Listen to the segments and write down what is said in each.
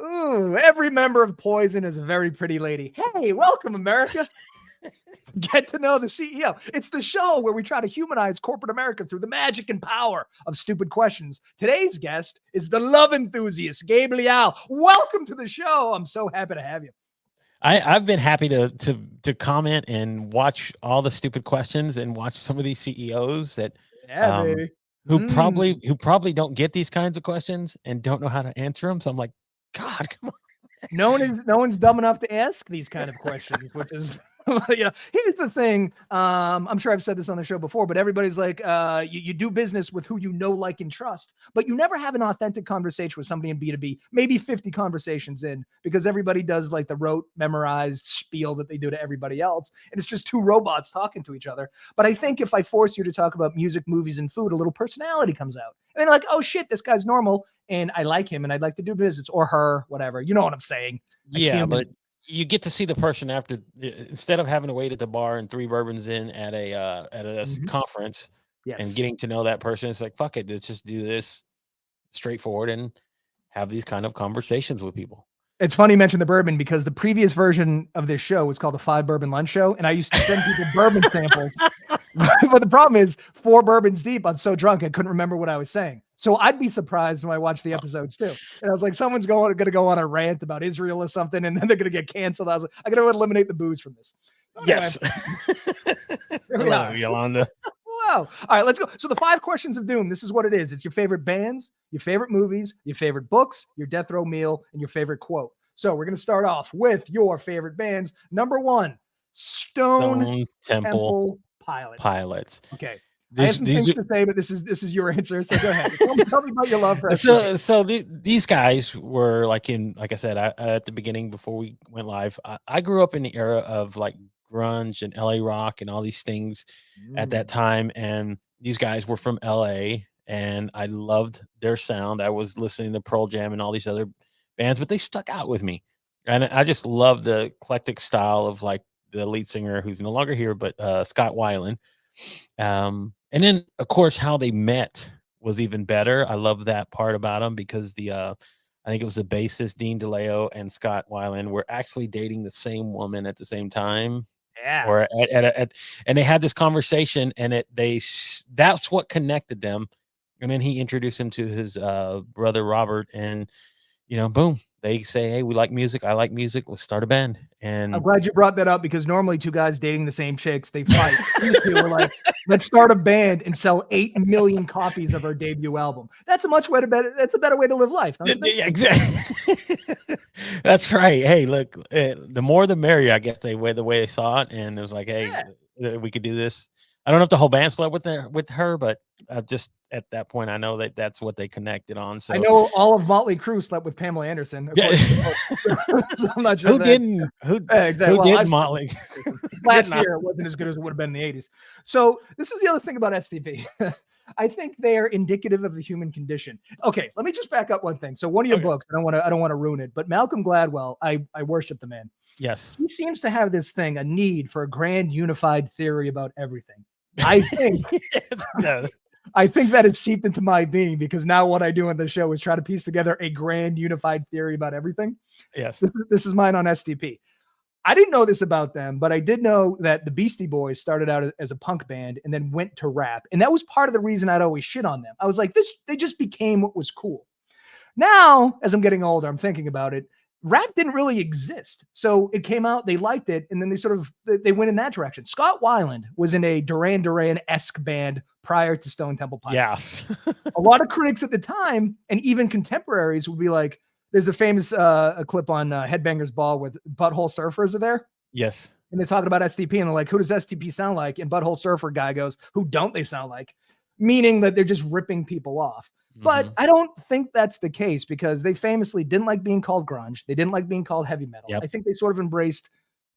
Ooh, every member of Poison is a very pretty lady. Hey, welcome, America. Get to know the CEO. It's the show where we try to humanize corporate America through the magic and power of stupid questions. Today's guest is the love enthusiast, Gabe Leal. Welcome to the show. I'm so happy to have you. I've been happy to comment and watch all the stupid questions and watch some of these CEOs that baby. who probably don't get these kinds of questions and don't know how to answer them. So I'm like, God, come on. No one's dumb enough to ask these kind of questions, which is here's the thing. I'm sure I've said this on the show before, but everybody's like, you do business with who you know, like, and trust, but you never have an authentic conversation with somebody in B2B, maybe 50 conversations in, because everybody does like the rote memorized spiel that they do to everybody else. And it's just two robots talking to each other. But I think if I force you to talk about music, movies, and food, a little personality comes out. And they're like, oh shit, this guy's normal. And I like him and I'd like to do business, or her, whatever. You know what I'm saying? Yeah, but you get to see the person after, instead of having to wait at the bar and 3 bourbons in at a conference and getting to know that person. It's like, fuck it, let's just do this straightforward and have these kind of conversations with people. It's funny you mentioned the bourbon, because the previous version of this show was called the 5 Bourbon Lunch Show, and I used to send people bourbon samples. But the problem is, 4 bourbons deep, I'm so drunk I couldn't remember what I was saying. So I'd be surprised when I watch the episodes too. And I was like, someone's going to go on a rant about Israel or something, and then they're going to get canceled. I was like, I got to eliminate the booze from this. Yes. Hello, Yolanda. Wow. All right, let's go. So the 5 questions of doom, this is what it is. It's your favorite bands, your favorite movies, your favorite books, your death row meal, and your favorite quote. So we're going to start off with your favorite bands. Number 1, Stone Temple Pilots. Okay. I have some things to say, but this is your answer. So go ahead. Tell me about your love for So these guys were like I said, at the beginning before we went live, I grew up in the era of like grunge and LA rock and all these things at that time. And these guys were from LA and I loved their sound. I was listening to Pearl Jam and all these other bands, but they stuck out with me. And I just love the eclectic style of like the lead singer, who's no longer here, but Scott Weiland. And then of course how they met was even better. I love that part about them, because I think it was the bassist Dean DeLeo and Scott Weiland were actually dating the same woman at the same time. Yeah. Or and they had this conversation, and that's what connected them. And then he introduced him to his brother Robert, and boom, they say, hey, we like music, I like music, let's start a band. And I'm glad you brought that up, because normally 2 guys dating the same chicks, they fight. We're like, let's start a band and sell 8 million copies of our debut album. That's a better way to live life. Yeah, exactly. That's right. Hey, look, the more the merrier, I guess the way they saw it. And it was like, hey, we could do this. I don't know if the whole band slept with her, but just at that point, I know that's what they connected on. So I know all of Motley Crue slept with Pamela Anderson. Yeah. So I'm not sure who didn't. Exactly. Who did Motley? Last year it wasn't as good as it would have been in the 80s. So this is the other thing about STP. I think they are indicative of the human condition. Okay, let me just back up one thing. So one of your books, I don't want to ruin it, but Malcolm Gladwell, I worship the man. Yes. He seems to have this thing, a need for a grand unified theory about everything. I think I think that has seeped into my being, because now what I do on the show is try to piece together a grand unified theory about everything. Yes. This is mine on STP. I didn't know this about them, but I did know that the Beastie Boys started out as a punk band and then went to rap. And that was part of the reason I'd always shit on them. I was like, they just became what was cool. Now, as I'm getting older, I'm thinking about it. Rap didn't really exist. So it came out, they liked it, and then they went in that direction. Scott Weiland was in a Duran Duran-esque band prior to Stone Temple Pilots. Yes. A lot of critics at the time, and even contemporaries, would be like, there's a famous a clip on Headbangers Ball with Butthole Surfers are there. Yes. And they're talking about STP, and they're like, who does STP sound like? And Butthole Surfer guy goes, who don't they sound like? Meaning that they're just ripping people off. But I don't think that's the case, because they famously didn't like being called grunge. They didn't like being called heavy metal. Yep. I think they sort of embraced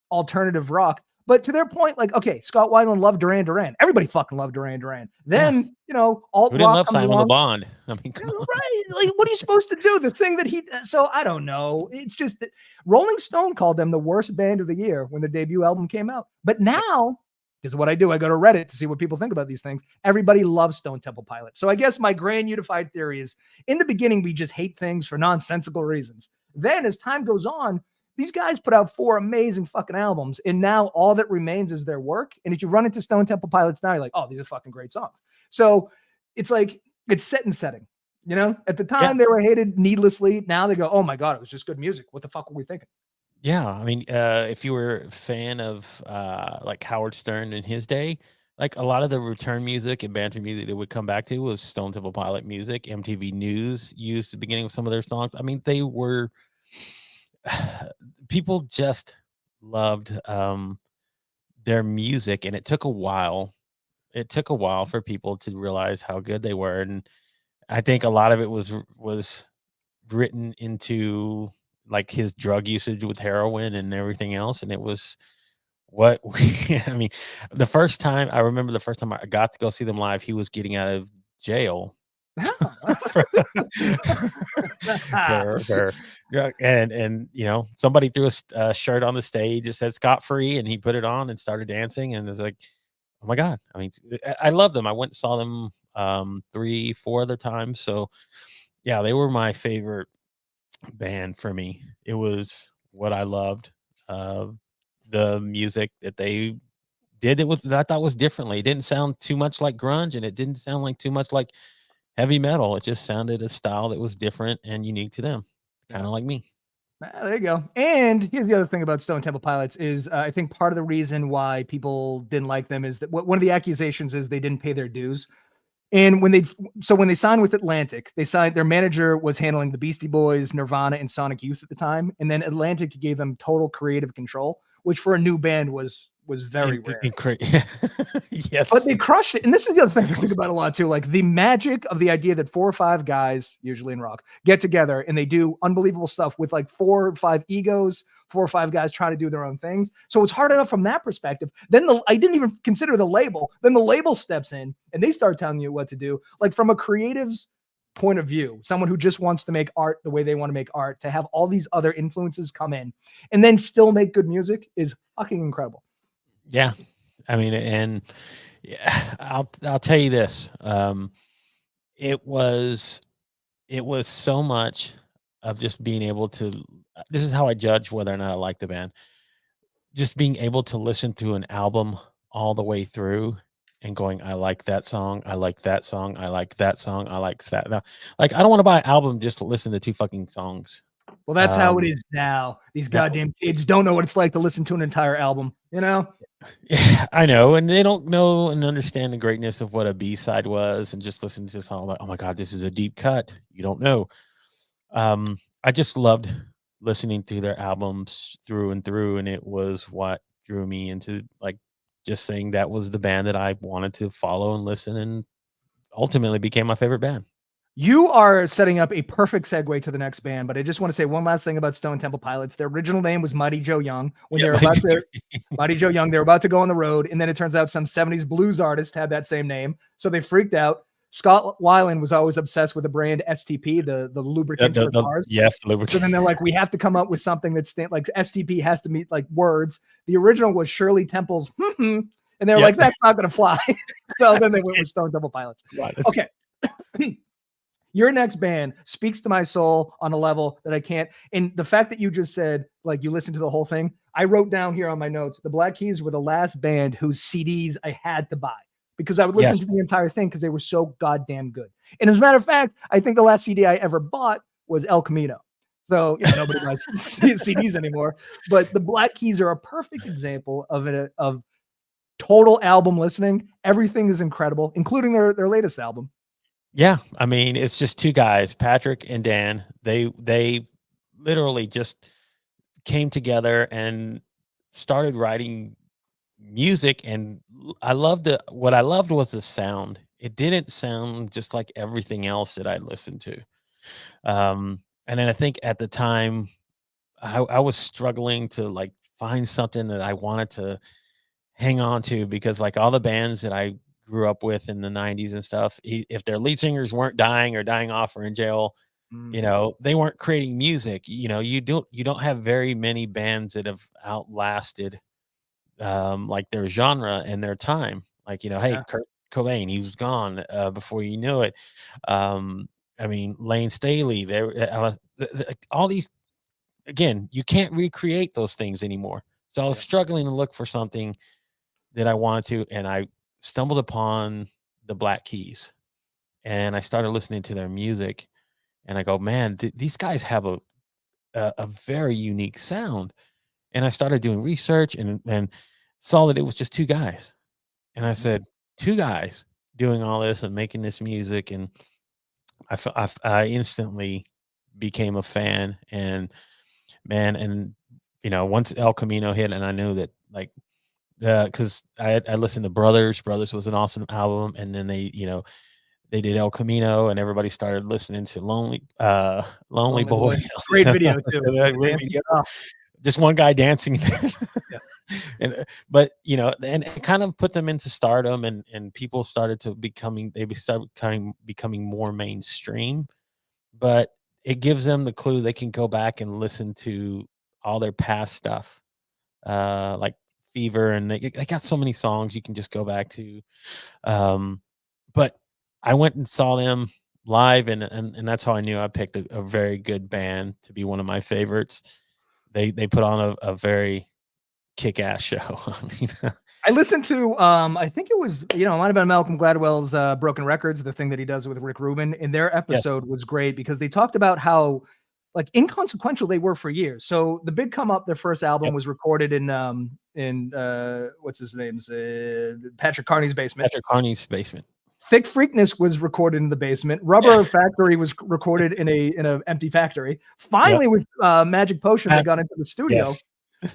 alternative rock. But to their point, like, okay, Scott Weiland loved Duran Duran. Everybody fucking loved Duran Duran. Then, alt Who didn't rock love Simon Le Bon? I mean, right? Like, what are you supposed to do? The thing that so I don't know. It's just that Rolling Stone called them the worst band of the year when their debut album came out. But now, because what I do, I go to Reddit to see what people think about these things. Everybody loves Stone Temple Pilots. So I guess my grand unified theory is, in the beginning, we just hate things for nonsensical reasons. Then as time goes on, these guys put out 4 amazing fucking albums, and now all that remains is their work. And if you run into Stone Temple Pilots now, you're like, oh, these are fucking great songs. So it's like it's set and setting. You know, at the time they were hated needlessly. Now they go, oh my god, it was just good music. What the fuck were we thinking? Yeah, I mean, if you were a fan of like Howard Stern in his day, like a lot of the return music and banter music that would come back to was Stone Temple Pilot music. MTV News used the beginning of some of their songs. I mean, they were people just loved their music, and it took a while. It took a while for people to realize how good they were, and I think a lot of it was written into like his drug usage with heroin and everything else, and it was what we I mean, the first time I remember the first time I got to go see them live, he was getting out of jail for, for and you know, somebody threw a shirt on the stage that said Scott Free, and he put it on and started dancing, and it was like, oh my god. I mean, I love them. I went and saw them 3-4 other times. So yeah, they were my favorite band for me. It was what I loved. The music that they did that I thought was differently. It didn't sound too much like grunge, and it didn't sound like too much like heavy metal. It just sounded a style that was different and unique to them, kind of like me. There you go. And here's the other thing about Stone Temple Pilots is I think part of the reason why people didn't like them is that one of the accusations is they didn't pay their dues. And when they signed with Atlantic, their manager was handling the Beastie Boys, Nirvana, and Sonic Youth at the time, and then Atlantic gave them total creative control, which for a new band was very rare. Yes, but they crushed it. And this is the other thing I think about a lot too, like the magic of the idea that 4 or 5 guys, usually in rock, get together and they do unbelievable stuff with like 4 or 5 egos, 4 or 5 guys trying to do their own things. So it's hard enough from that perspective. Then I didn't even consider the label. Then the label steps in and they start telling you what to do. Like from a creative's point of view, someone who just wants to make art the way they want to make art, to have all these other influences come in and then still make good music is fucking incredible. Yeah. I mean, and yeah, I'll tell you this. It was so much of just being able to, this is how I judge whether or not I like the band. Just being able to listen to an album all the way through and going, I like that song, I like that song, I like that song, I like that. Like, I don't want to buy an album just to listen to 2 fucking songs. Well, that's how it is now. These goddamn kids don't know what it's like to listen to an entire album, you know? Yeah, I know. And they don't know and understand the greatness of what a B-side was, and just listen to this song like, oh my God, this is a deep cut. You don't know. I just loved listening to their albums through and through. And it was what drew me into like just saying that was the band that I wanted to follow and listen, and ultimately became my favorite band. You are setting up a perfect segue to the next band, but I just want to say one last thing about Stone Temple Pilots. Their original name was Mighty Joe Young. When they were about to Mighty Joe Young, they were about to go on the road, and then it turns out some 70s blues artist had that same name, so they freaked out. Scott Weiland was always obsessed with the brand STP, the lubricant for cars. Yes, the lubricant. So then they're like, we have to come up with something that's like STP has to meet like words. The original was Shirley Temple's, and they were like, that's not going to fly. So then they went with Stone Temple Pilots. Right. Okay. Your next band speaks to my soul on a level that I can't. And the fact that you just said, like, you listened to the whole thing, I wrote down here on my notes, the Black Keys were the last band whose CDs I had to buy because I would listen to the entire thing because they were so goddamn good. And as a matter of fact, I think the last CD I ever bought was El Camino. So yeah, nobody buys CDs anymore. But the Black Keys are a perfect example of total album listening. Everything is incredible, including their latest album. Yeah, I mean, it's just 2 guys, Patrick and Dan. They literally just came together and started writing music, and what I loved was the sound. It didn't sound just like everything else that I listened to. And then I think at the time I was struggling to like find something that I wanted to hang on to, because like all the bands that I grew up with in the 90s and stuff, if their lead singers weren't dying or dying off or in jail, you know, they weren't creating music. You know, you don't have very many bands that have outlasted like their genre and their time. Like, you know, hey, Kurt Cobain, he was gone before you knew it. I mean, Lane Staley, all these again, you can't recreate those things anymore. So I was Yeah. struggling to look for something that I wanted to, and I stumbled upon the Black Keys, and I started listening to their music, and I go, man, these guys have a very unique sound. And I started doing research and saw that it was just two guys, and I Mhm. said, two guys doing all this and making this music, and I instantly became a fan, and man, and once El Camino hit, and I knew that like because I listened to Brothers. Brothers was an awesome album, and then they did El Camino, and everybody started listening to Lonely Lonely Boy. Boy. Great video too. That The great dancing video. stuff. Just one guy dancing. Yeah. And but and it kind of put them into stardom, and people started to becoming more mainstream, but it gives them the clue they can go back and listen to all their past stuff, like Fever, and they got so many songs you can just go back to. But I went and saw them live, and that's how I knew I picked a very good band to be one of my favorites. They put on a very kick-ass show. I mean, I listened to I think it was, it might have been Malcolm Gladwell's Broken Records, the thing that he does with Rick Rubin, and their yeah, episode was great because they talked about how like inconsequential they were for years. So the Big Come Up, their first album yep, was recorded in what's his name's Patrick Carney's basement. Patrick Carney's basement. Thick Freakness was recorded in the basement. Rubber Factory was recorded in a empty factory. Yep. Finally, with Magic Potion, they got into the studio. Yes.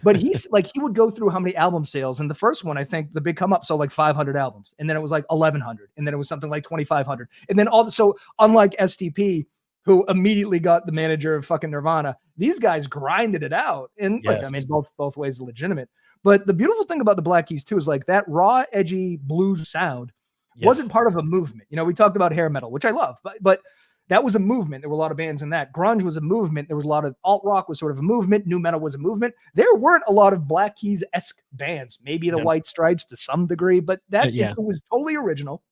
But he's like, he would go through how many album sales. And the first one, I think the Big Come Up sold like 500 albums. And then it was like 1,100. And then it was something like 2,500. And then so unlike STP, who immediately got the manager of fucking Nirvana, these guys grinded it out. And like, I mean, Yes. both ways are legitimate. But the beautiful thing about the Black Keys too, is like that raw, edgy blues sound wasn't Yes. part of a movement. We talked about hair metal, which I love, but that was a movement. There were a lot of bands in that. Grunge was a movement. There was a lot of alt rock was sort of a movement. New metal was a movement. There weren't a lot of Black Keys-esque bands, maybe the No. White Stripes to some degree, but Yeah. it was totally original.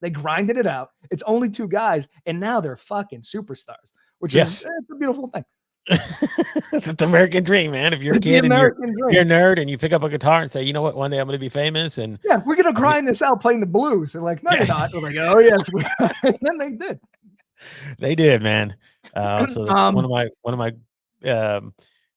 They grinded it out. It's only two guys, and now they're fucking superstars, which Yes. is it's a beautiful thing. It's the American dream, man. If you're a It's the kid and American dream. you're a nerd and you pick up a guitar and say, you know what, one day I'm going to be famous, and Yeah, we're gonna grind this out playing the blues. And like, no, Yeah. you're not. We're like, oh yes, we are. And then they did. they did, man. So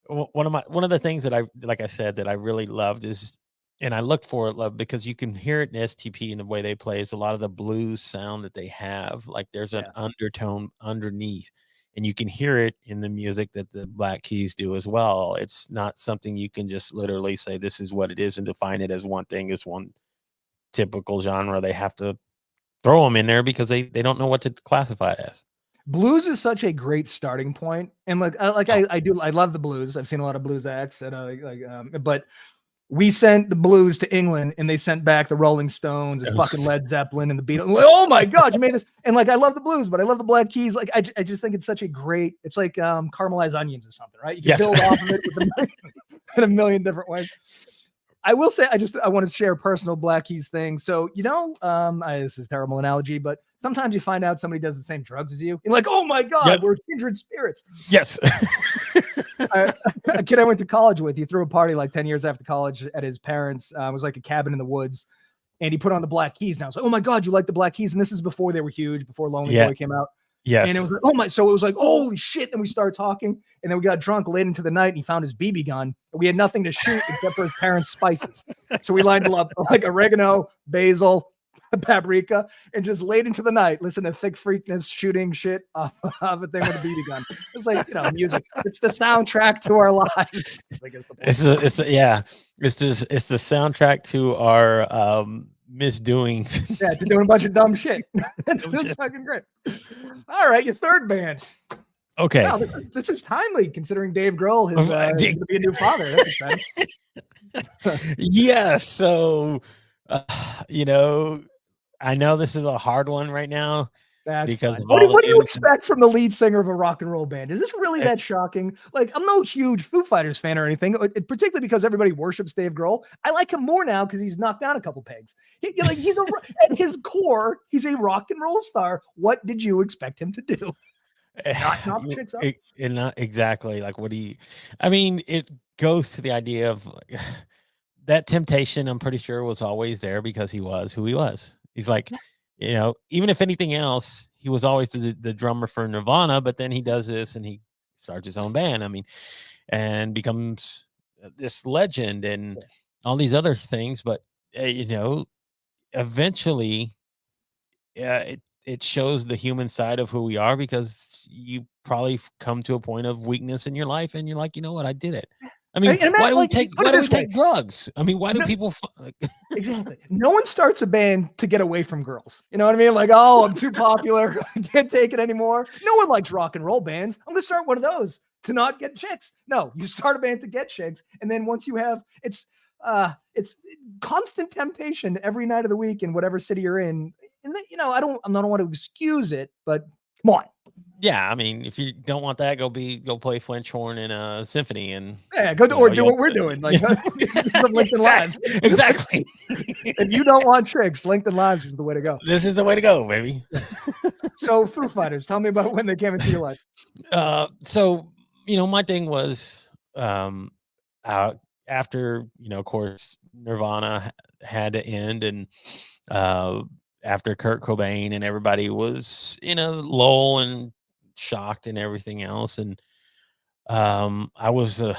one of the things that like I said, that I really loved is, and I look for love because you can hear it in STP in the way they play, is a lot of the blues sound that they have. Like there's an undertone underneath, and you can hear it in the music that the Black Keys do as well. It's not something you can just literally say this is what it is and define it as one thing, as one typical genre. They have to throw them in there because they don't know what to classify it as. Blues is such a great starting point, and I love the blues. I've seen a lot of blues acts, and but we sent the blues to England, and they sent back the Rolling Stones and fucking Led Zeppelin and the Beatles. Like, oh my god, you made this! And like, I love the blues, but I love the Black Keys. Like, I just think it's such a great. It's like caramelized onions or something, right? You can build off of it with in a million different ways. I will say, I want to share a personal Black Keys thing. So, this is a terrible analogy, but sometimes you find out somebody does the same drugs as you. You're like, oh my God, we're kindred spirits. Yes. A kid I went to college with, he threw a party like 10 years after college at his parents'. It was like a cabin in the woods. And he put on the Black Keys. And I was like, oh my God, you like the Black Keys? And this is before they were huge, before Lonely Boy came out. Yes. And it was like, oh my, so it was like, holy shit. And we started talking, and then we got drunk late into the night, and he found his BB gun. And we had nothing to shoot except for his parents' spices. So we lined up like oregano, basil, paprika, and just late into the night, listen to Thick Freakness shooting shit off a thing with a BB gun. It's like, music. It's the soundtrack to our lives. I guess it's the soundtrack to our misdoings. Yeah, to doing a bunch of dumb shit. That's fucking great. All right, your third band. Okay. Wow, this is timely considering Dave Grohl is going to be a new father. That's exciting. Yeah. So, I know this is a hard one right now. That's because what do you expect from the lead singer of a rock and roll band? Is this really that shocking? Like, I'm no huge Foo Fighters fan or anything, particularly because everybody worships Dave Grohl. I like him more now because he's knocked down a couple pegs. He's at his core, he's a rock and roll star. What did you expect him to do? Not chicks up. Not exactly like what he. I mean, it goes to the idea of like, that temptation. I'm pretty sure was always there because he was who he was. He's like, even if anything else, he was always the drummer for Nirvana. But then he does this and he starts his own band. I mean, and becomes this legend and all these other things. But eventually, it shows the human side of who we are because you probably come to a point of weakness in your life and you're like, you know what, I did it. I mean, why do we take drugs? I mean, why do people exactly? No one starts a band to get away from girls. You know what I mean? Like, oh, I'm too popular. I can't take it anymore. No one likes rock and roll bands. I'm gonna start one of those to not get chicks. No, you start a band to get chicks, and then once you have, it's constant temptation every night of the week in whatever city you're in. And I don't want to excuse it, but come on. Yeah, I mean, if you don't want that, go play Flinch horn in a symphony and do what we're doing. Like LinkedIn Lives. Exactly. If you don't want tricks, LinkedIn Lives is the way to go. This is the way to go, baby. So Foo Fighters, tell me about when they came into your life. So my thing was after of course Nirvana had to end and after Kurt Cobain and everybody was in a lull and shocked and everything else. And I was a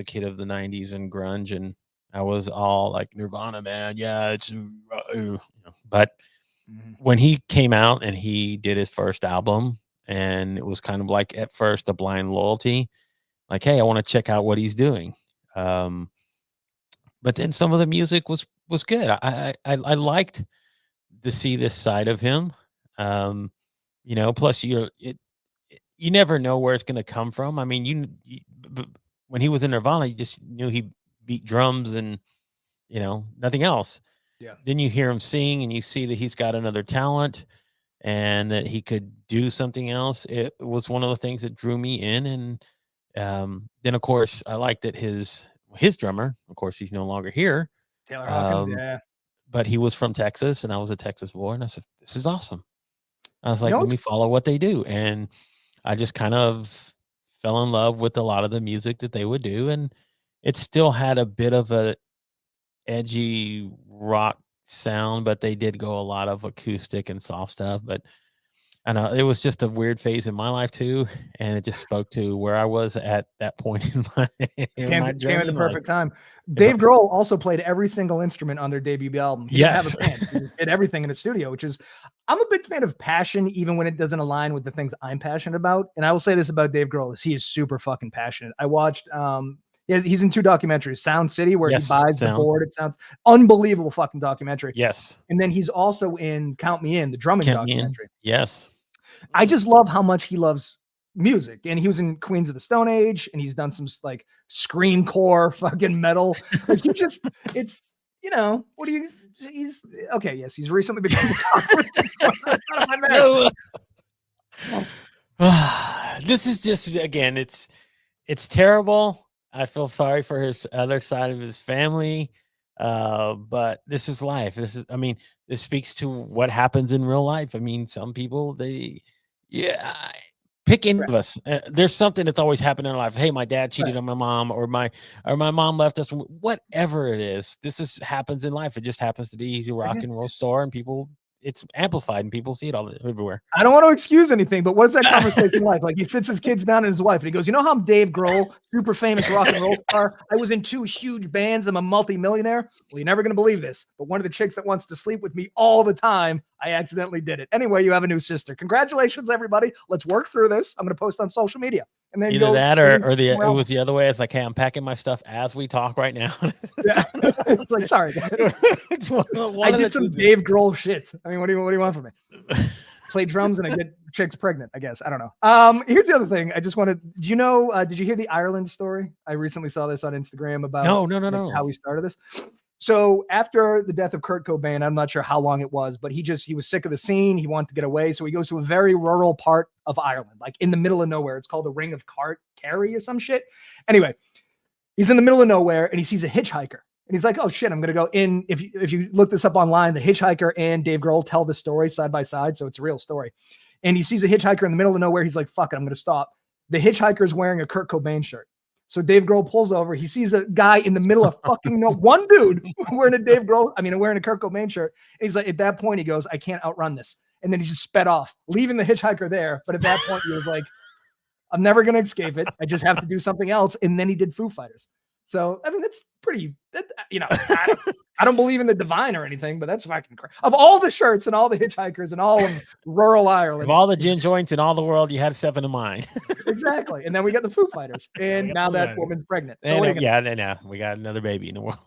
kid of the 90s and grunge, and I was all like Nirvana, man. Yeah, it's but when he came out and he did his first album, and it was kind of like at first a blind loyalty, like, hey, I want to check out what he's doing. But then some of the music was good. I liked to see this side of him. Plus you never know where it's going to come from. I mean, when he was in Nirvana, you just knew he beat drums and, nothing else. Yeah. Then you hear him sing and you see that he's got another talent and that he could do something else. It was one of the things that drew me in. And then of course I liked that his drummer, of course, he's no longer here. Taylor Hawkins, yeah. But he was from Texas and I was a Texas boy. And I said, this is awesome. I was like, let me follow what they do. And I just kind of fell in love with a lot of the music that they would do. And it still had a bit of a edgy rock sound, but they did go a lot of acoustic and soft stuff. But I know it was just a weird phase in my life too. And it just spoke to where I was at that point in my journey. Came at the perfect time. Dave Grohl also played every single instrument on their debut album. He didn't have a band. He did everything in the studio, which is, I'm a big fan of passion, even when it doesn't align with the things I'm passionate about. And I will say this about Dave Grohl, is he is super fucking passionate. I watched, he's in 2 documentaries, Sound City, where he buys the board. It sounds unbelievable fucking documentary. Yes. And then he's also in Count Me In, the drumming documentary. Yes. I just love how much he loves music, and he was in Queens of the Stone Age, and he's done some like screamcore fucking metal. Like it's what do you? He's okay. Yes, he's recently become. This is just again, it's terrible. I feel sorry for his other side of his family, but this is life. This speaks to what happens in real life. I mean, some people pick any of us. There's something that's always happened in our life. Hey, my dad cheated on my mom, or my mom left us. Whatever it is, happens in life. It just happens to be he's a rock and roll star, and it's amplified, and people see it all everywhere. I don't want to excuse anything, but what's that conversation like? Like, he sits his kids down and his wife, and he goes, "You know how I'm Dave Grohl, super famous rock and roll star? I was in 2 huge bands. I'm a multi-millionaire. Well, you're never going to believe this, but one of the chicks that wants to sleep with me all the time, I accidentally did it. Anyway, you have a new sister. Congratulations, everybody. Let's work through this. I'm going to post on social media." And then either that or it was the other way. It's like, hey, I'm packing my stuff as we talk right now. Yeah. It's like, sorry, guys. I did some Dave Grohl shit. I mean, what do you want from me? Play drums and I get chicks pregnant, I guess. I don't know. Here's the other thing. I just wanted, did you hear the Ireland story? I recently saw this on Instagram about no. how we started this. So after the death of Kurt Cobain, I'm not sure how long it was, but he was sick of the scene. He wanted to get away. So he goes to a very rural part of Ireland, like in the middle of nowhere. It's called the Ring of Kerry or some shit. Anyway, he's in the middle of nowhere and he sees a hitchhiker. And he's like, oh shit, I'm going to go in. If you look this up online, the hitchhiker and Dave Grohl tell the story side by side. So it's a real story. and he sees a hitchhiker in the middle of nowhere. He's like, fuck it, I'm going to stop. The hitchhiker's wearing a Kurt Cobain shirt. So Dave Grohl pulls over. He sees a guy in the middle of fucking one dude wearing a Kurt Cobain shirt. And he's like, at that point, he goes, I can't outrun this. And then he just sped off, leaving the hitchhiker there. But at that point, he was like, I'm never going to escape it. I just have to do something else. And then he did Foo Fighters. So, I mean, that's pretty, I don't believe in the divine or anything, but that's fucking crazy. Of all the shirts and all the hitchhikers and all of rural Ireland. Of all the gin joints in all the world, you had 7 of mine. Exactly. And then we got the Foo Fighters. And now that woman's pregnant. So we got another baby in the world.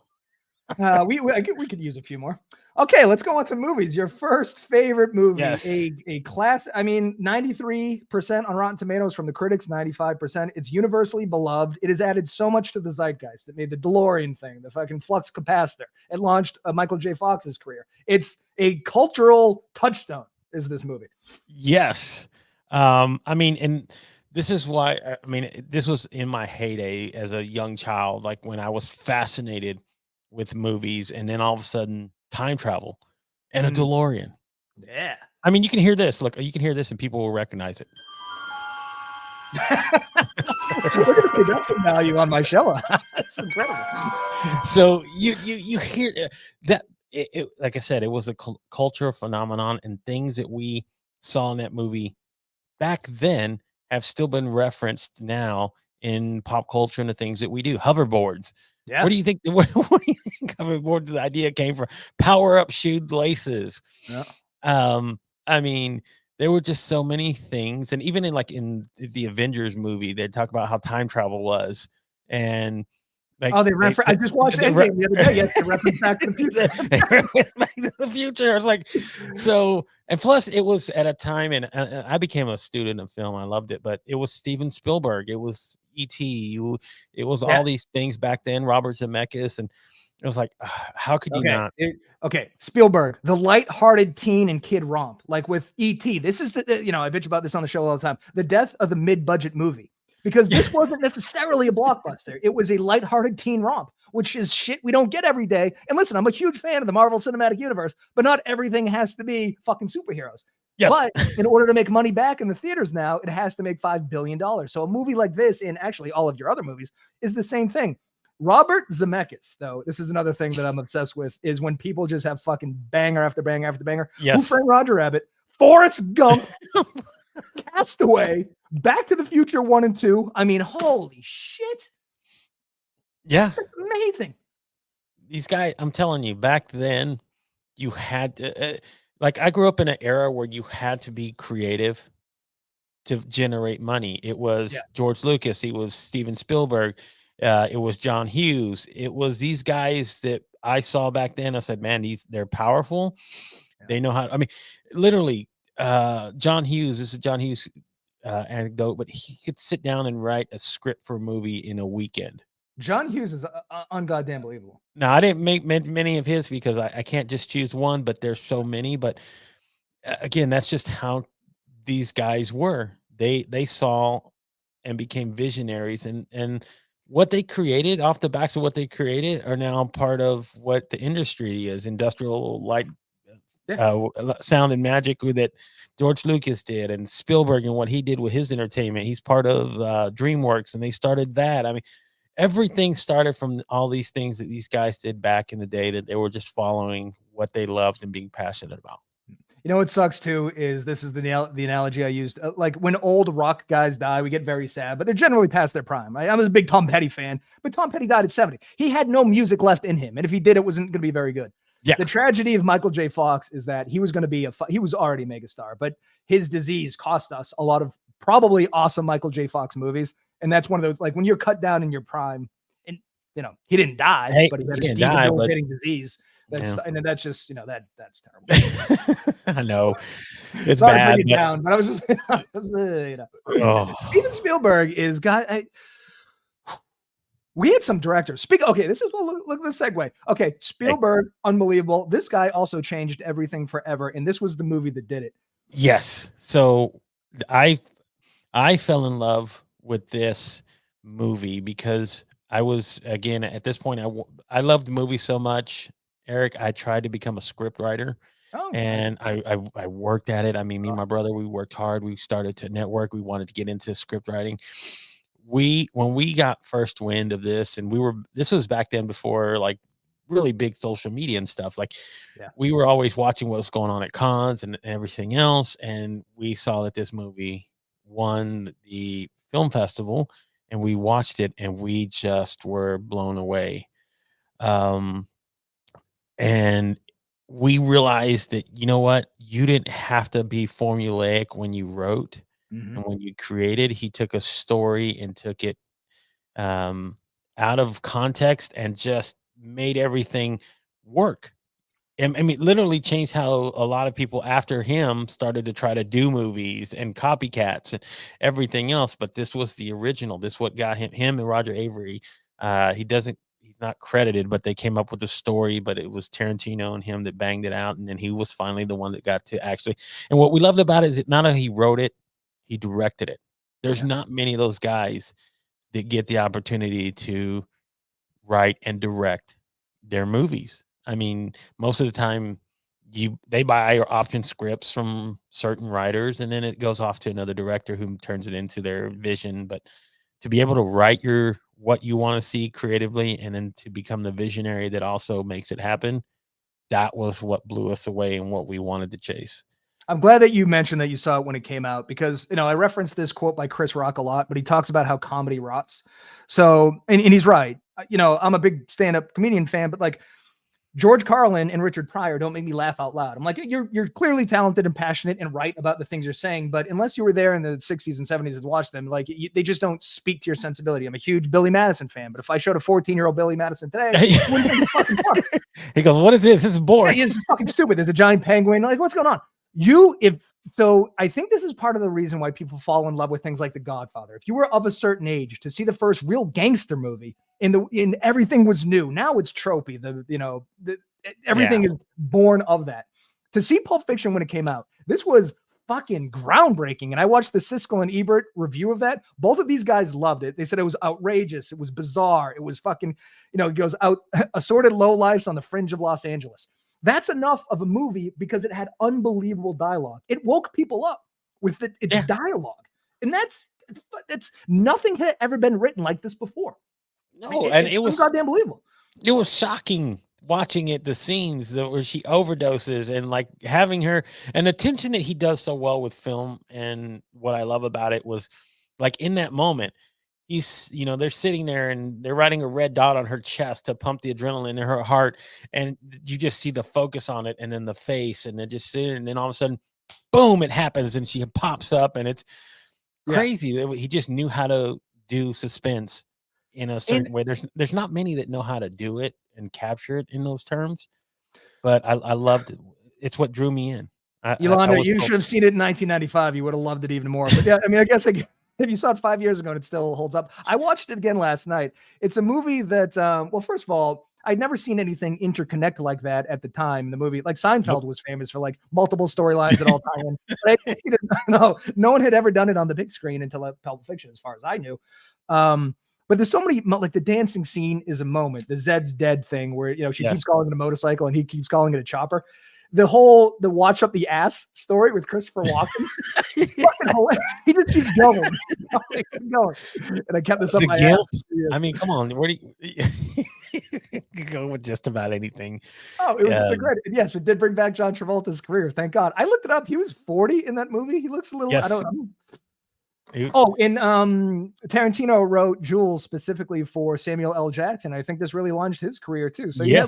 We could use a few more. Okay, let's go on to movies. Your first favorite movie, Yes. a class. I mean, 93% on Rotten Tomatoes from the critics, 95%. It's universally beloved. It has added so much to the zeitgeist. It made the DeLorean thing, the fucking flux capacitor. It launched Michael J. Fox's career. It's a cultural touchstone. Is this movie? Yes. I mean, and this is why. I mean, this was in my heyday as a young child, like when I was fascinated with movies, and then all of a sudden time travel and a DeLorean. Yeah. I mean, you can hear this. Look, you can hear this and people will recognize it. Look at the production value on my Shella. That's incredible. So you hear that it like I said, it was a cultural phenomenon, and things that we saw in that movie back then have still been referenced now in pop culture and the things that we do. Hoverboards. Yeah. What do you think? What do you think hoverboard the idea came from? Power up shoed laces. Yeah. I mean, there were just so many things, and even in the Avengers movie, they talk about how time travel was, and like they reference. I just watched Endgame the other day. Yes, they reference Back to the Future. Back to the Future. I was like, so, and plus, it was at a time, and I became a student of film. I loved it, but it was Steven Spielberg. It was E.T. It was all these things back then. Robert Zemeckis, and it was like, how could you not? Spielberg, the lighthearted teen and kid romp, like with E.T. This is I bitch about this on the show all the time. The death of the mid-budget movie. Because this wasn't necessarily a blockbuster. It was a lighthearted teen romp, which is shit we don't get every day. And listen, I'm a huge fan of the Marvel Cinematic Universe, but not everything has to be fucking superheroes. Yes. But in order to make money back in the theaters now, it has to make $5 billion. So a movie like this, and actually all of your other movies, is the same thing. Robert Zemeckis, though, this is another thing that I'm obsessed with, is when people just have fucking banger after banger after banger. Yes. Who Framed Roger Rabbit, Forrest Gump, Castaway, Back to the Future 1 and 2. I mean, holy shit. Yeah. That's amazing. These guys, I'm telling you, back then, you had to, I grew up in an era where you had to be creative to generate money. It was George Lucas. It was Steven Spielberg. It was John Hughes. It was these guys that I saw back then. I said, man, they're powerful. Yeah. They know how. I mean, literally, John Hughes. This is John Hughes anecdote, but he could sit down and write a script for a movie in a weekend. John Hughes is ungoddamn believable. Now, I didn't make many of his because I can't just choose one, but there's so many. But again, that's just how these guys were. They saw and became visionaries, and what they created off the backs of what they created are now part of what the industry is. Industrial light, sound and magic that George Lucas did, and Spielberg and what he did with his entertainment. He's part of DreamWorks, and they started that. I mean, everything started from all these things that these guys did back in the day, that they were just following what they loved and being passionate about. You know what sucks too is this is the analogy I used. Like when old rock guys die, we get very sad, but they're generally past their prime. I'm a big Tom Petty fan, but Tom Petty died at 70. He had no music left in him, and if he did, it wasn't going to be very good. Yeah. The tragedy of Michael J. Fox is that he was going to be he was already a megastar, but his disease cost us a lot of probably awesome Michael J. Fox movies, and that's one of those, like when you're cut down in your prime, and he didn't die, but he had a debilitating disease. And then that's just that's terrible. I know it's sorry bad, to bring it down, but I was just Steven Spielberg is we had some directors. Okay, this is look at the segue. Okay, Spielberg, unbelievable. This guy also changed everything forever, and this was the movie that did it. Yes. So I fell in love with this movie because I was, again, at this point, I loved movies so much. Eric, I tried to become a script writer, Oh, and I worked at it. I mean, me and my brother, we worked hard. We started to network. We wanted to get into script writing. When we got first wind of this, and this was back then before like really big social media and stuff. Like yeah. we were always watching what was going on at cons and everything else, and we saw that this movie won the film festival, and we watched it, and we just were blown away. Um, and we realized that, you know what, you didn't have to be formulaic when you wrote Mhm. and when you created. He took a story and took it um, out of context and just made everything work. I mean, literally changed how a lot of people after him started to try to do movies and copycats and everything else. But this was the original. This what got him and Roger Avery. He's not credited, but they came up with the story. But it was Tarantino and him that banged it out, and then he was finally the one that got to actually. And what we loved about it is that not only he wrote it, he directed it. There's Yeah. not many of those guys that get the opportunity to write and direct their movies. I mean, most of the time they buy or option scripts from certain writers, and then it goes off to another director who turns it into their vision. But to be able to write what you want to see creatively, and then to become the visionary that also makes it happen, that was what blew us away and what we wanted to chase. I'm glad that you mentioned that you saw it when it came out because, I referenced this quote by Chris Rock a lot, but he talks about how comedy rots. So, and he's right. I'm a big stand-up comedian fan, but like George Carlin and Richard Pryor don't make me laugh out loud. I'm like, you're clearly talented and passionate and right about the things you're saying, but unless you were there in the 60s and 70s and watched them, like they just don't speak to your sensibility. I'm a huge Billy Madison fan, but if I showed a 14-year-old Billy Madison today, it wouldn't think it's fucking funny. He goes, "What is this? This is boring. Yeah, it's fucking stupid. There's a giant penguin. Like, what's going on?" I think this is part of the reason why people fall in love with things like The Godfather. If you were of a certain age to see the first real gangster movie in everything was new. Now it's tropey. Everything is born of that. To see Pulp Fiction when it came out, this was fucking groundbreaking. And I watched the Siskel and Ebert review of that. Both of these guys loved it. They said it was outrageous. It was bizarre. It was fucking, it goes out assorted low lives on the fringe of Los Angeles. That's enough of a movie because it had unbelievable dialogue. It woke people up with its dialogue. And that's nothing had ever been written like this before. No, and it was goddamn believable. It was shocking watching it, the scenes where she overdoses and like having her and the tension that he does so well with film. And what I love about it was like in that moment, they're sitting there and they're writing a red dot on her chest to pump the adrenaline in her heart. And you just see the focus on it and then the face and then just sitting. And then all of a sudden, boom, it happens and she pops up and it's crazy. He just knew how to do suspense in a certain way. There's not many that know how to do it and capture it in those terms, but I loved it. It's what drew me in. Yolanda, you should have seen it in 1995. You would have loved it even more. But yeah, I mean, I guess if you saw it 5 years ago and it still holds up. I watched it again last night. It's a movie that, well, first of all, I'd never seen anything interconnect like that at the time. The movie, like Seinfeld, was famous for like multiple storylines that all tie in. No one had ever done it on the big screen until Pulp Fiction, as far as I knew. But there's so many, like the dancing scene is a moment. The Zed's dead thing where, she keeps calling it a motorcycle and he keeps calling it a chopper. The watch up the ass story with Christopher Walken. He just keeps going. And I kept this up my guilt. I mean, come on. Where do you go with just about anything? Oh, it was great. Yes, it did bring back John Travolta's career. Thank God. I looked it up. He was 40 in that movie. He looks a little, I don't know. Tarantino wrote Jules specifically for Samuel L. Jackson. I think this really launched his career too. So you had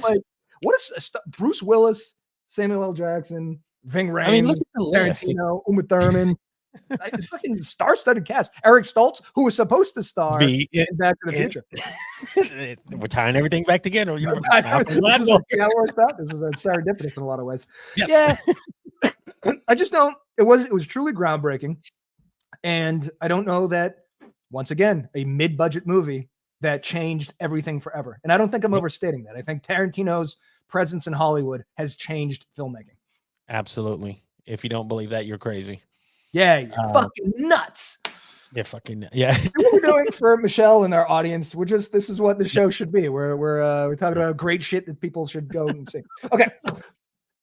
what is Bruce Willis, Samuel L. Jackson, Ving Rhames, I mean, look at the Tarantino, Uma Thurman. It's fucking star-studded cast. Eric Stoltz, who was supposed to star in Back to the Future. We're tying everything back together. This is how it works out. This is a serendipitous in a lot of ways. Yes. Yeah. I just don't. It was truly groundbreaking. And I don't know that, once again, a mid-budget movie that changed everything forever. And I don't think I'm overstating that. I think Tarantino's presence in Hollywood has changed filmmaking. Absolutely. If you don't believe that, you're crazy. Yeah, you're fucking nuts. They're fucking, yeah. What we're doing for Michelle and our audience, this is what the show should be. We're talking about great shit that people should go and see. Okay.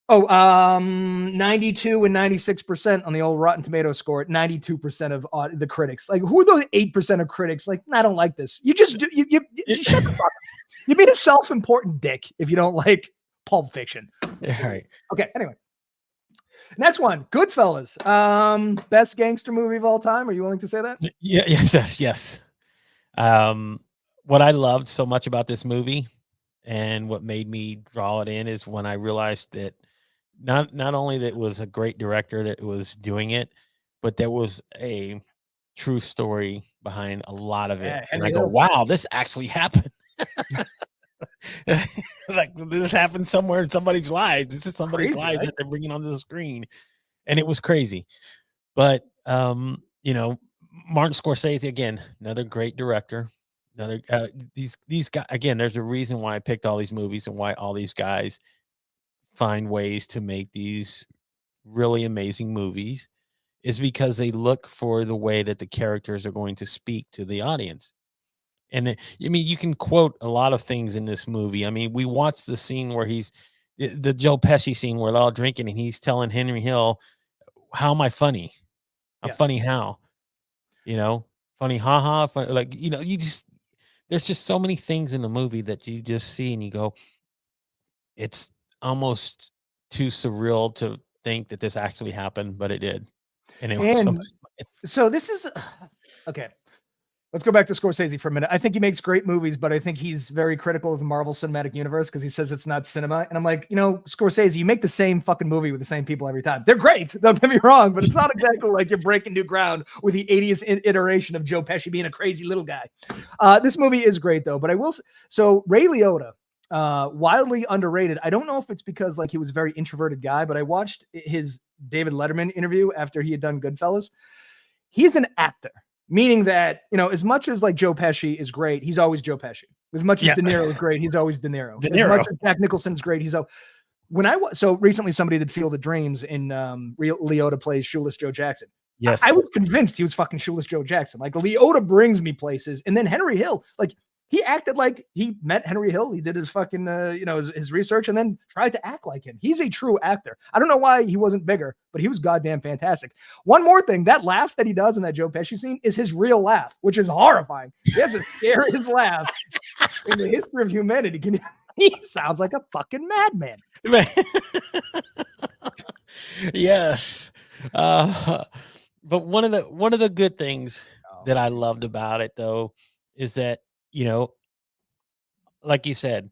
Oh, 92 and 96% on the old Rotten Tomato score. 92% of the critics. Like, who are those 8% of critics? Like, I don't like this. You just do you shut the fuck up. You being a self-important dick if you don't like Pulp Fiction. Right. Okay, anyway. Next one, Goodfellas. Best gangster movie of all time. Are you willing to say that? Yeah, yes. What I loved so much about this movie and what made me draw it in is when I realized that not only that it was a great director that was doing it, but there was a true story behind a lot of it. Yeah, And I Henry go, Hill. wow, this actually happened. Like this happened somewhere in somebody's lives. This is somebody's Crazy, lives right? that they're bringing onto the screen, and it was crazy. But you know, Martin Scorsese again, another great director. Another these guys again. There's a reason why I picked all these movies and why all these guys find ways to make these really amazing movies is because they look for the way that the characters are going to speak to the audience. And I mean, you can quote a lot of things in this movie. I mean, we watched the scene where he's the Joe Pesci scene where they're all drinking and he's telling Henry Hill, "How am I funny? I'm Yeah. funny how? You know, funny, haha, funny, like you just there's just so many things in the movie that you just see and you go, it's almost too surreal to think that this actually happened, but it did, and it was so And much fun. so this is okay. Let's go back to Scorsese for a minute. I think he makes great movies, but I think he's very critical of the Marvel Cinematic Universe because he says it's not cinema. And I'm like, Scorsese, you make the same fucking movie with the same people every time. They're great. Don't get me wrong, but it's not exactly like you're breaking new ground with the 80th iteration of Joe Pesci being a crazy little guy. This movie is great though, but I will. So Ray Liotta, wildly underrated. I don't know if it's because like he was a very introverted guy, but I watched his David Letterman interview after he had done Goodfellas. He's an actor. Meaning that, as much as like Joe Pesci is great, he's always Joe Pesci. As much as Yeah. De Niro is great, he's always De Niro. De As Niro. much as Jack Nicholson's great, so recently somebody did Field of Dreams in Liotta plays Shoeless Joe Jackson. Yes. I was convinced he was fucking Shoeless Joe Jackson. Like Liotta brings me places. And then Henry Hill, like he acted like he met Henry Hill. He did his fucking, his research and then tried to act like him. He's a true actor. I don't know why he wasn't bigger, but he was goddamn fantastic. One more thing, that laugh that he does in that Joe Pesci scene is his real laugh, which is horrifying. He has the scariest laugh in the history of humanity. He sounds like a fucking madman. Yes. But one of the good things that I loved about it though is that, like you said,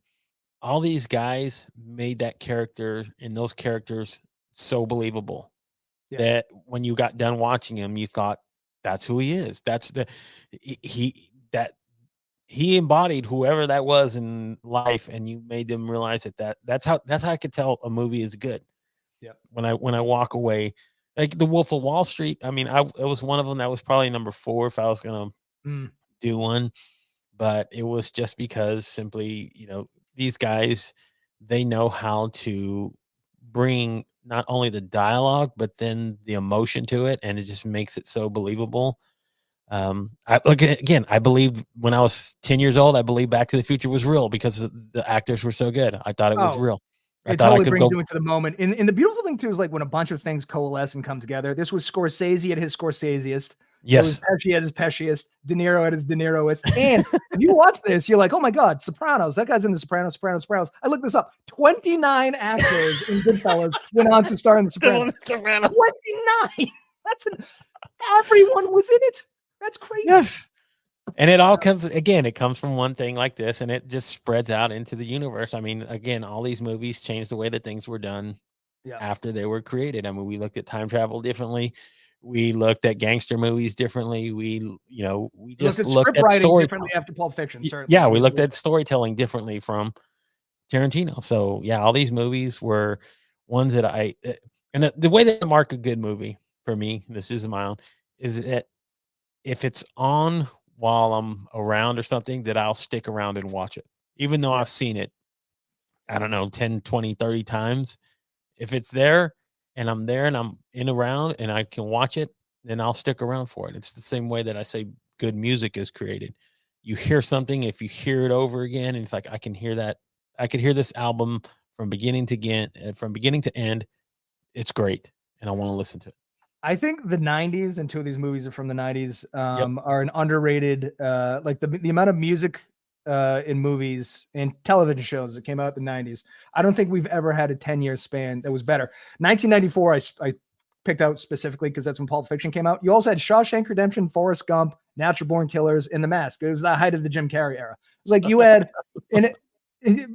all these guys made that character and those characters so believable that when you got done watching him, you thought that's who he is. That's he embodied whoever that was in life, and you made them realize that's how I could tell a movie is good. Yeah. When I walk away, like The Wolf of Wall Street. I mean, it was one of them that was probably number 4 if I was gonna do one, but it was just because simply, these guys, they know how to bring not only the dialogue but then the emotion to it, and it just makes it so believable. I believed when I was 10 years old, I believed Back to the Future was real because the actors were so good. I thought it was real. It totally brings you into the moment. And the beautiful thing too is like when a bunch of things coalesce and come together. This was Scorsese at his Scorseseest. Yes. It was Pesci at his Pesciest. De Niro at his De Niroest. And if you watch this, you're like, oh my God, Sopranos. That guy's in the Sopranos. I looked this up. 29 actors in Goodfellas went on to star in the Sopranos. 29. Everyone was in it. That's crazy. Yes. And it all comes from one thing like this, and it just spreads out into the universe. I mean, again, all these movies changed the way that things were done after they were created. I mean, we looked at time travel differently. We looked at gangster movies differently. We just looked at story differently after Pulp Fiction. Certainly. Yeah, we looked at storytelling differently from Tarantino. So yeah, all these movies were ones that and the way that I mark a good movie for me, this is my own, is that if it's on while I'm around or something, that I'll stick around and watch it. Even though I've seen it, I don't know, 10, 20, 30 times. If it's there and I'm there and I'm in around and I can watch it, then I'll stick around for it. It's the same way that I say good music is created. You hear something, if you hear it over again, and it's like, I can hear that. I could hear this album from beginning to end. It's great, and I want to listen to it. I think the 90s, and two of these movies are from the 90s, Yep. are an underrated, like the amount of music in movies and television shows that came out in the 90s. I don't think we've ever had a 10-year span that was better. 1994, I picked out specifically because that's when Pulp Fiction came out. You also had Shawshank Redemption, Forrest Gump, Natural Born Killers, and The Mask. It was the height of the Jim Carrey era. It was like you had in it,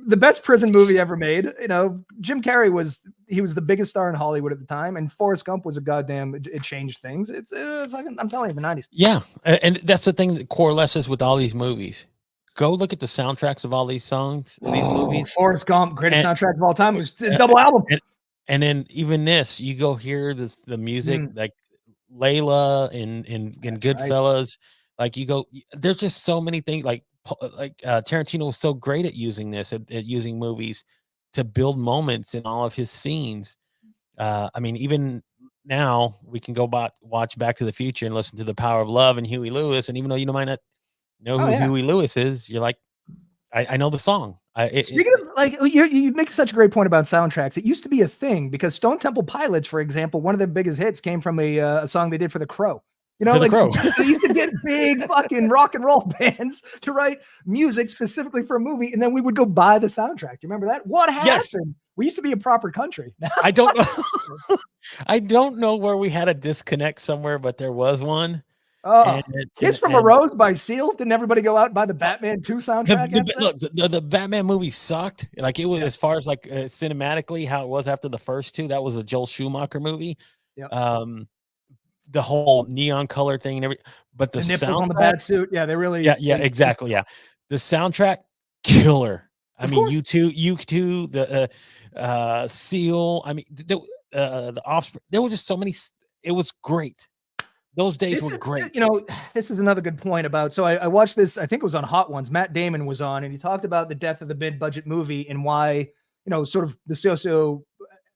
the best prison movie ever made. You know, Jim Carrey was the biggest star in Hollywood at the time, and Forrest Gump was a goddamn. It changed things. It's fucking. I'm telling you, the '90s. Yeah, and that's the thing that coalesces with all these movies. Go look at the soundtracks of all these songs, these movies. Forrest Gump, greatest soundtrack of all time. It was a double album. And then even this, you go hear the music like Layla and Goodfellas. Right. Like you go, there's just so many things. Like Tarantino was so great at using this, at using movies to build moments in all of his scenes. I mean, even now we can go watch Back to the Future and listen to The Power of Love and Huey Lewis, and even though you might not know who Huey Lewis is, you're like, I know the song. Speaking of, like, you make such a great point about soundtracks. It used to be a thing because Stone Temple Pilots, for example, one of their biggest hits came from a song they did for The Crow. You know, like they used to get big fucking rock and roll bands to write music specifically for a movie, and then we would go buy the soundtrack. Do you remember that? What happened? Yes. We used to be a proper country. I don't know. I don't know where we had a disconnect somewhere, but there was one. Oh, Kiss from a Rose by Seal. Didn't everybody go out and buy the Batman 2 soundtrack? Look, the Batman movie sucked. Like it was as far as like cinematically how it was after the first two. That was a Joel Schumacher movie. Yep. The whole neon color thing and everything. But the sound on the bat suit, yeah, they really. Yeah, exactly. Yeah, the soundtrack killer. I mean, U2, the Seal. I mean, the Offspring. There were just so many. It was great. Those days were great. You know, this is another good point about. So I watched this. I think it was on Hot Ones. Matt Damon was on, and he talked about the death of the mid-budget movie and why, you know, sort of the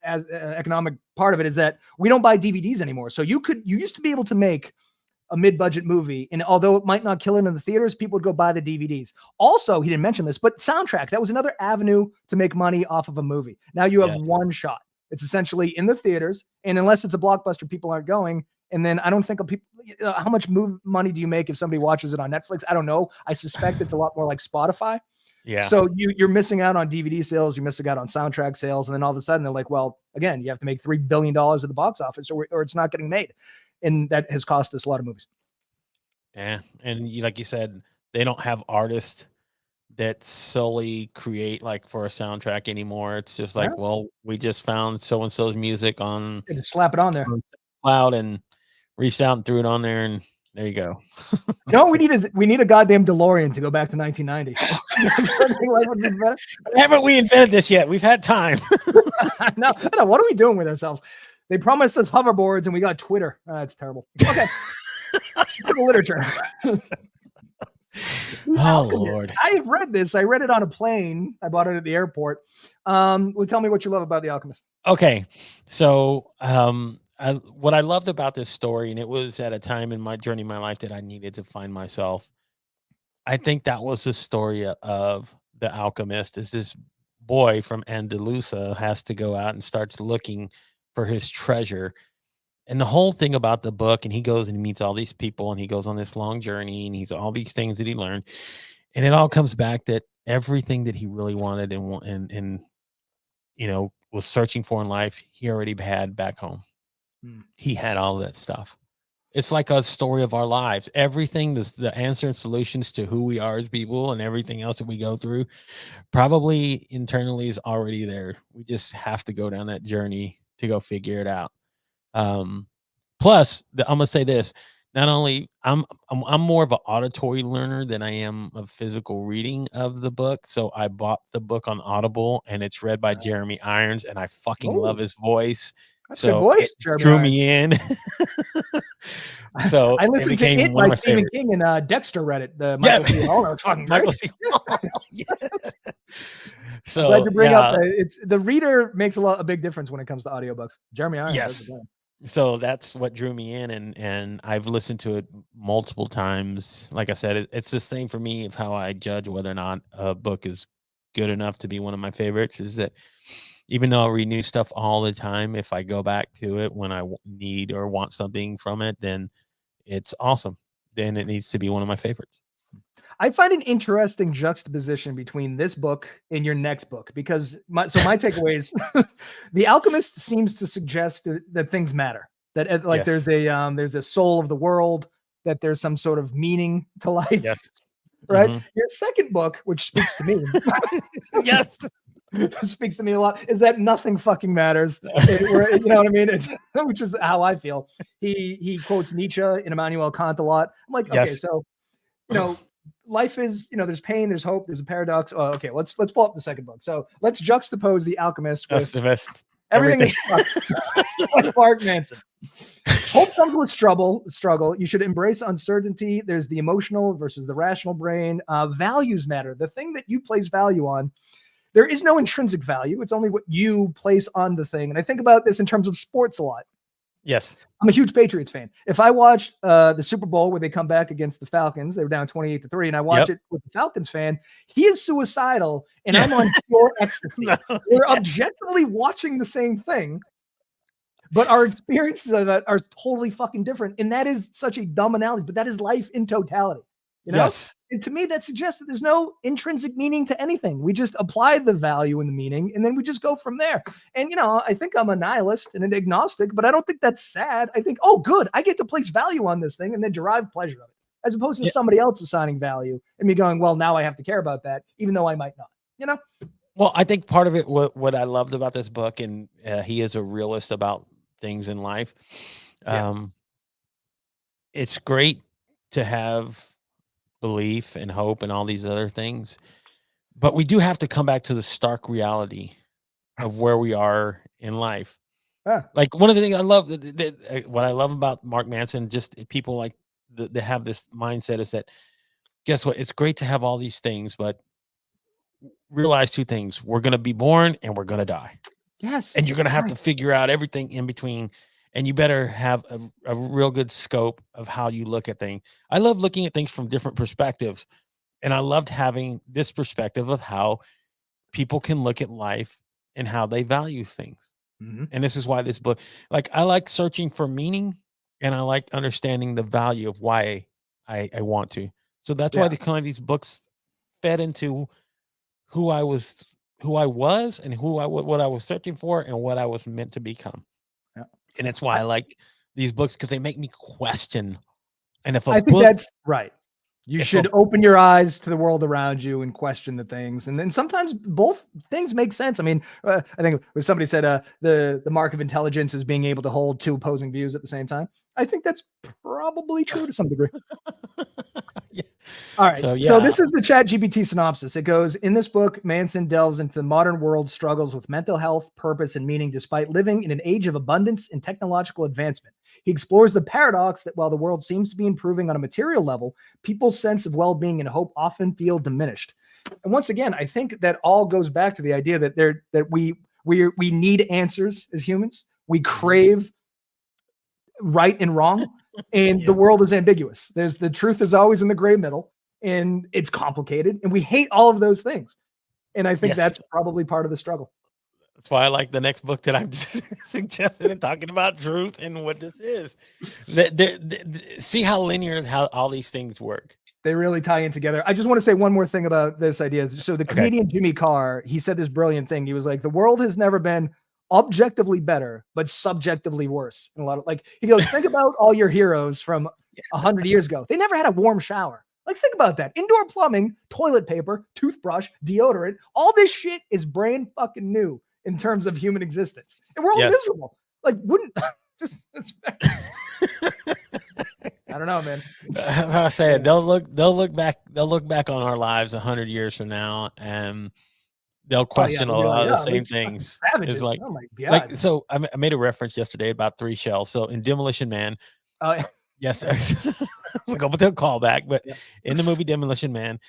economic part of it is that we don't buy DVDs anymore. So you used to be able to make a mid-budget movie, and although it might not kill it in the theaters, people would go buy the DVDs. Also, he didn't mention this, but soundtrack, that was another avenue to make money off of a movie. Now you have one shot. It's essentially in the theaters, and unless it's a blockbuster, people aren't going. And then I don't think people, how much money do you make if somebody watches it on Netflix? I don't know. I suspect it's a lot more like Spotify. Yeah. So you're missing out on DVD sales. You're missing out on soundtrack sales. And then all of a sudden they're like, well, again, you have to make $3 billion at the box office or it's not getting made. And that has cost us a lot of movies. Yeah. And like you said, they don't have artists that solely create like for a soundtrack anymore. It's just like, well, we just found so-and-so's music on. And just slap it on there. Cloud and reached out and threw it on there, and there you go. You know what we need a goddamn DeLorean to go back to 1990. Haven't we invented this yet? We've had time. No, what are we doing with ourselves? They promised us hoverboards and we got Twitter. That's terrible. Okay. Literature. Oh Lord. I've read this. I read it on a plane. I bought it at the airport. Well, tell me what you love about The Alchemist. Okay. So what I loved about this story, and it was at a time in my journey in my life that I needed to find myself. I think that was the story of The Alchemist. Is this boy from Andalusia has to go out and starts looking for his treasure. And the whole thing about the book, and he goes and he meets all these people and he goes on this long journey and he's all these things that he learned. And it all comes back that everything that he really wanted and you know, was searching for in life, he already had back home. He had all of that stuff. It's like a story of our lives. Everything, the answer and solutions to who we are as people and everything else that we go through probably internally is already there. We just have to go down that journey to go figure it out. Plus, I'm gonna say this: not only I'm more of an auditory learner than I am of physical reading of the book. So I bought the book on Audible, and it's read by Jeremy Irons, and I fucking love his voice. That's a good voice, it drew me in. So I listened to it by Stephen King and Dexter read it. The Michael C. Hall. It's fucking Michael C. So glad you bring up it's the reader makes a big difference when it comes to audiobooks. Jeremy Irons. Yes. So that's what drew me in, and I've listened to it multiple times. Like I said, it's the same for me of how I judge whether or not a book is good enough to be one of my favorites is that even though I renew stuff all the time, if I go back to it when I need or want something from it, then it's awesome. Then it needs to be one of my favorites. I find an interesting juxtaposition between this book and your next book because my takeaways, The Alchemist seems to suggest that things matter, that like Yes. there's a soul of the world, that there's some sort of meaning to life. Yes. Right. Mhm. Your second book, which speaks to me, Yes. speaks to me a lot, is that nothing fucking matters. You know what I mean? It's, which is how I feel. He quotes Nietzsche and Immanuel Kant a lot. I'm like, okay, Yes. so life is, there's pain, there's hope, there's a paradox. Oh, okay, let's pull up the second book. So let's juxtapose The Alchemist That's with the best. everything is like Mark Manson. Hope comes with struggle. You should embrace uncertainty. There's the emotional versus the rational brain. Values matter. The thing that you place value on, there is no intrinsic value. It's only what you place on the thing. And I think about this in terms of sports a lot. Yes. I'm a huge Patriots fan. If I watch the Super Bowl where they come back against the Falcons, they were down 28-3, and I watch it with the Falcons fan, he is suicidal, and I'm on pure ecstasy. We're objectively watching the same thing, but our experiences of it are totally fucking different. And that is such a dumb analogy, but that is life in totality. Yes. And to me, that suggests that there's no intrinsic meaning to anything. We just apply the value and the meaning, and then we just go from there. And, I think I'm a nihilist and an agnostic, but I don't think that's sad. I think, oh, good, I get to place value on this thing and then derive pleasure of it, as opposed to somebody else assigning value and me going, well, now I have to care about that, even though I might not, Well, I think part of it, what I loved about this book, and he is a realist about things in life. It's great to have belief and hope and all these other things, but we do have to come back to the stark reality of where we are in life. Like one of the things I love, what I love about Mark Manson, just people like that have this mindset is that, guess what? It's great to have all these things, but realize two things: we're going to be born and we're going to die. Yes. And you're going to have to figure out everything in between. And you better have a real good scope of how you look at things. I love looking at things from different perspectives. And I loved having this perspective of how people can look at life and how they value things. Mm-hmm. And this is why this book, like, I like searching for meaning, and I like understanding the value of why I want to. So that's why the kind of these books fed into who I was and what I was searching for and what I was meant to become. And that's why I like these books, because they make me question. And if I think that's right. You should open your eyes to the world around you and question the things. And then sometimes both things make sense. I mean, I think somebody said the mark of intelligence is being able to hold two opposing views at the same time. I think that's probably true to some degree. All right. So this is the ChatGPT synopsis. It goes, in this book, Manson delves into the modern world's struggles with mental health, purpose, and meaning despite living in an age of abundance and technological advancement. He explores the paradox that while the world seems to be improving on a material level, people's sense of well-being and hope often feel diminished. And once again, I think that all goes back to the idea that we need answers as humans. We crave right and wrong, and the world is ambiguous. The truth is always in the gray middle, and it's complicated, and we hate all of those things. And I think that's probably part of the struggle. That's why I like the next book that I'm just suggesting and talking about truth and what this is. See how linear, how all these things work. They really tie in together. I just want to say one more thing about this idea. So the comedian Jimmy Carr, he said this brilliant thing. He was like, the world has never been objectively better, but subjectively worse. And he goes, think about all your heroes from 100 years ago. They never had a warm shower. Like, think about that. Indoor plumbing, toilet paper, toothbrush, deodorant, all this shit is brand fucking new in terms of human existence. And we're all miserable. Like, I don't know, man. I said they'll look back on our lives 100 years from now, and they'll question a lot of the same things. It's like, oh my God. So I made a reference yesterday about three shells. So in Demolition Man, yes, we'll go with the callback, but in the movie Demolition Man,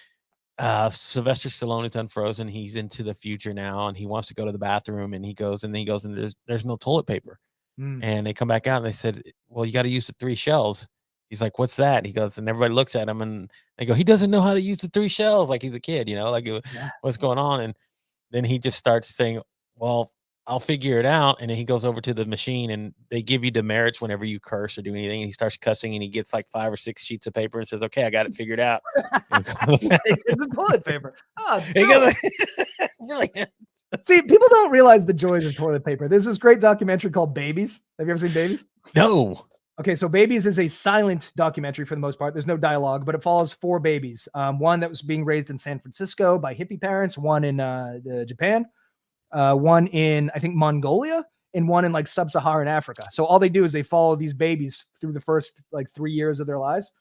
Sylvester Stallone is unfrozen. He's into the future now, and he wants to go to the bathroom, and he goes, and there's no toilet paper. And they come back out and they said, well, you got to use the three shells. he's like, "What's that?" He goes, and everybody looks at him and they go, "He doesn't know how to use the 3 shells," like he's a kid, like Yeah. what's going on? And then he just starts saying, "Well, I'll figure it out." And then he goes over to the machine and they give you demerits whenever you curse or do anything. And he starts cussing and he gets like 5 or 6 sheets of paper and says, "Okay, I got it figured out." It's a toilet paper. Oh, He goes, brilliant. see, people don't realize the joys of toilet paper. There's this great documentary called Babies. Have you ever seen Babies? No. Okay, so Babies is a silent documentary for the most part. There's no dialogue, but it follows 4 babies. One that was being raised in San Francisco by hippie parents, one in Japan, one in, I think, Mongolia, and one in like sub-Saharan Africa. So all they do is they follow these babies through the first like 3 years of their lives.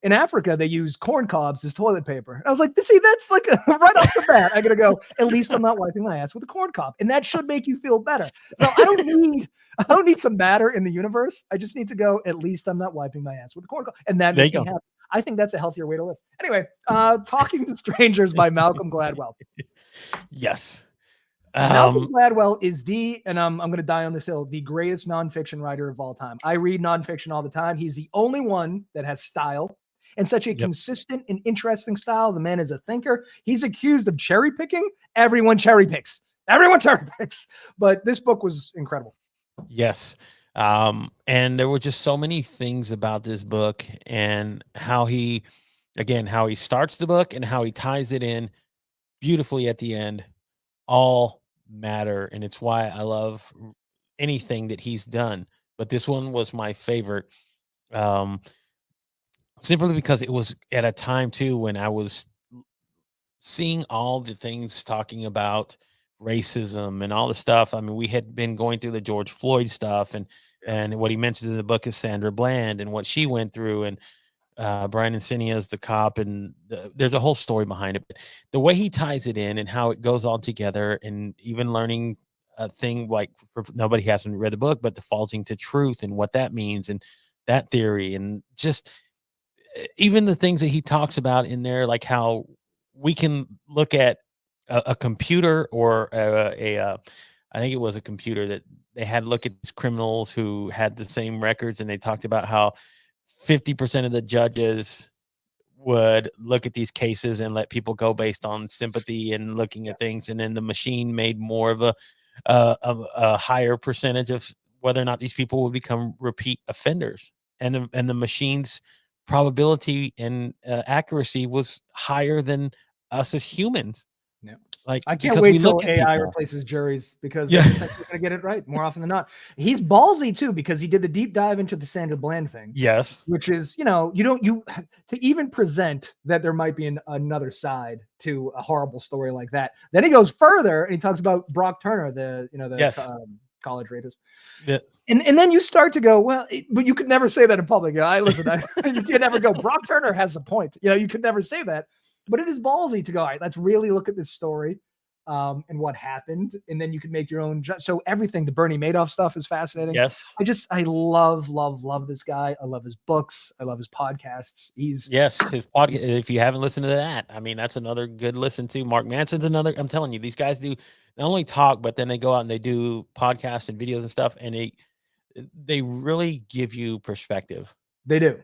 In Africa, they use corn cobs as toilet paper. And I was like, see, that's like right off the bat. I'm gonna go, at least I'm not wiping my ass with a corn cob, and that should make you feel better. So I don't need some matter in the universe. I just need to go, at least I'm not wiping my ass with a corn cob, and that makes me happy. I think that's a healthier way to live. Anyway, Talking to Strangers by Malcolm Gladwell. Yes. Malcolm Gladwell is and I'm going to die on this hill, the greatest nonfiction writer of all time. I read nonfiction all the time. He's the only one that has style and such a consistent and interesting style. The man is a thinker. He's accused of cherry picking. Everyone cherry picks. But this book was incredible. Yes. And there were just so many things about this book and how he starts the book and how he ties it in beautifully at the end, all matter. And it's why I love anything that he's done. But this one was my favorite. Simply because it was at a time too when I was seeing all the things talking about racism and all the stuff. I mean, we had been going through the George Floyd stuff and what he mentions in the book is Sandra Bland and what she went through, and Brian Encinia is the cop, and there's a whole story behind it. But the way he ties it in and how it goes all together, and even learning a thing like, for nobody hasn't read the book, but defaulting to truth and what that means and that theory, and just even the things that he talks about in there, like how we can look at a computer or I think it was a computer that they had look at these criminals who had the same records, and they talked about how 50% of the judges would look at these cases and let people go based on sympathy and looking at things, and then the machine made more of a higher percentage of whether or not these people will become repeat offenders, and the machine's probability and accuracy was higher than us as humans. Yeah. Like, I can't wait till AI replaces juries, because they're going to get it right more often than not. He's ballsy too, because he did the deep dive into the Sandra Bland thing. Yes. Which is, you to even present that there might be another side to a horrible story like that. Then he goes further and he talks about Brock Turner, the college rapist. Yeah. And then you start to go, well, but you could never say that in public. You can never go, Brock Turner has a point. You could never say that. But it is ballsy to go, all right, let's really look at this story and what happened. And then you can make your own. So everything, the Bernie Madoff stuff is fascinating. Yes. I love this guy. I love his books. I love his podcasts. His podcast. If you haven't listened to that, I mean, that's another good listen to. Mark Manson's another. I'm telling you, these guys do not only talk, but then they go out and they do podcasts and videos and stuff. And they really give you perspective. They do.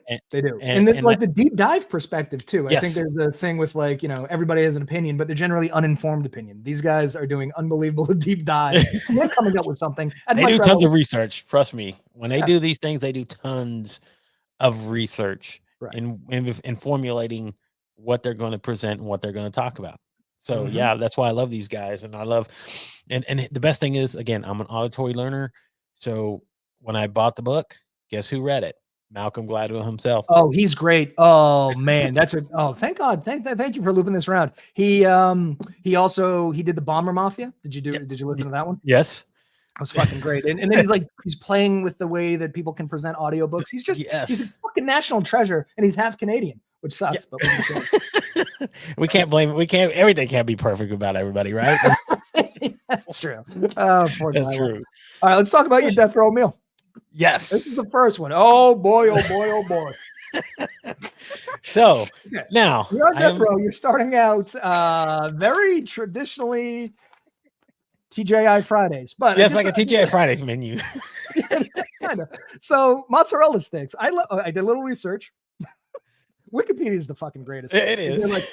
And it's like the deep dive perspective too. I think there's a thing with everybody has an opinion, but they're generally uninformed opinion. These guys are doing unbelievable deep dive. And they're coming up with something. They do tons of research. Trust me. When they do these things, they do tons of research in formulating what they're going to present and what they're going to talk about. So that's why I love these guys. And I love, and the best thing is, again, I'm an auditory learner. So when I bought the book, guess who read it? Malcolm Gladwell himself. Oh, he's great. Oh man, thank God. Thank you for looping this around. He did the Bomber Mafia. Did you listen to that one? Yes. That was fucking great. And then he's playing with the way that people can present audiobooks. He's a fucking national treasure, and he's half Canadian, which sucks. Yeah. But we can't blame it. Everything can't be perfect about everybody, right? That's true. Oh, poor guy. That's true. All right, let's talk about your death row meal. Yes. This is the first one. Oh boy, oh boy, oh boy. So now you're on death row. You're starting out very traditionally TGI Fridays, but yes, like a TGI Fridays menu. kind of. So mozzarella sticks. I did a little research. Wikipedia is the fucking greatest. It is. Like,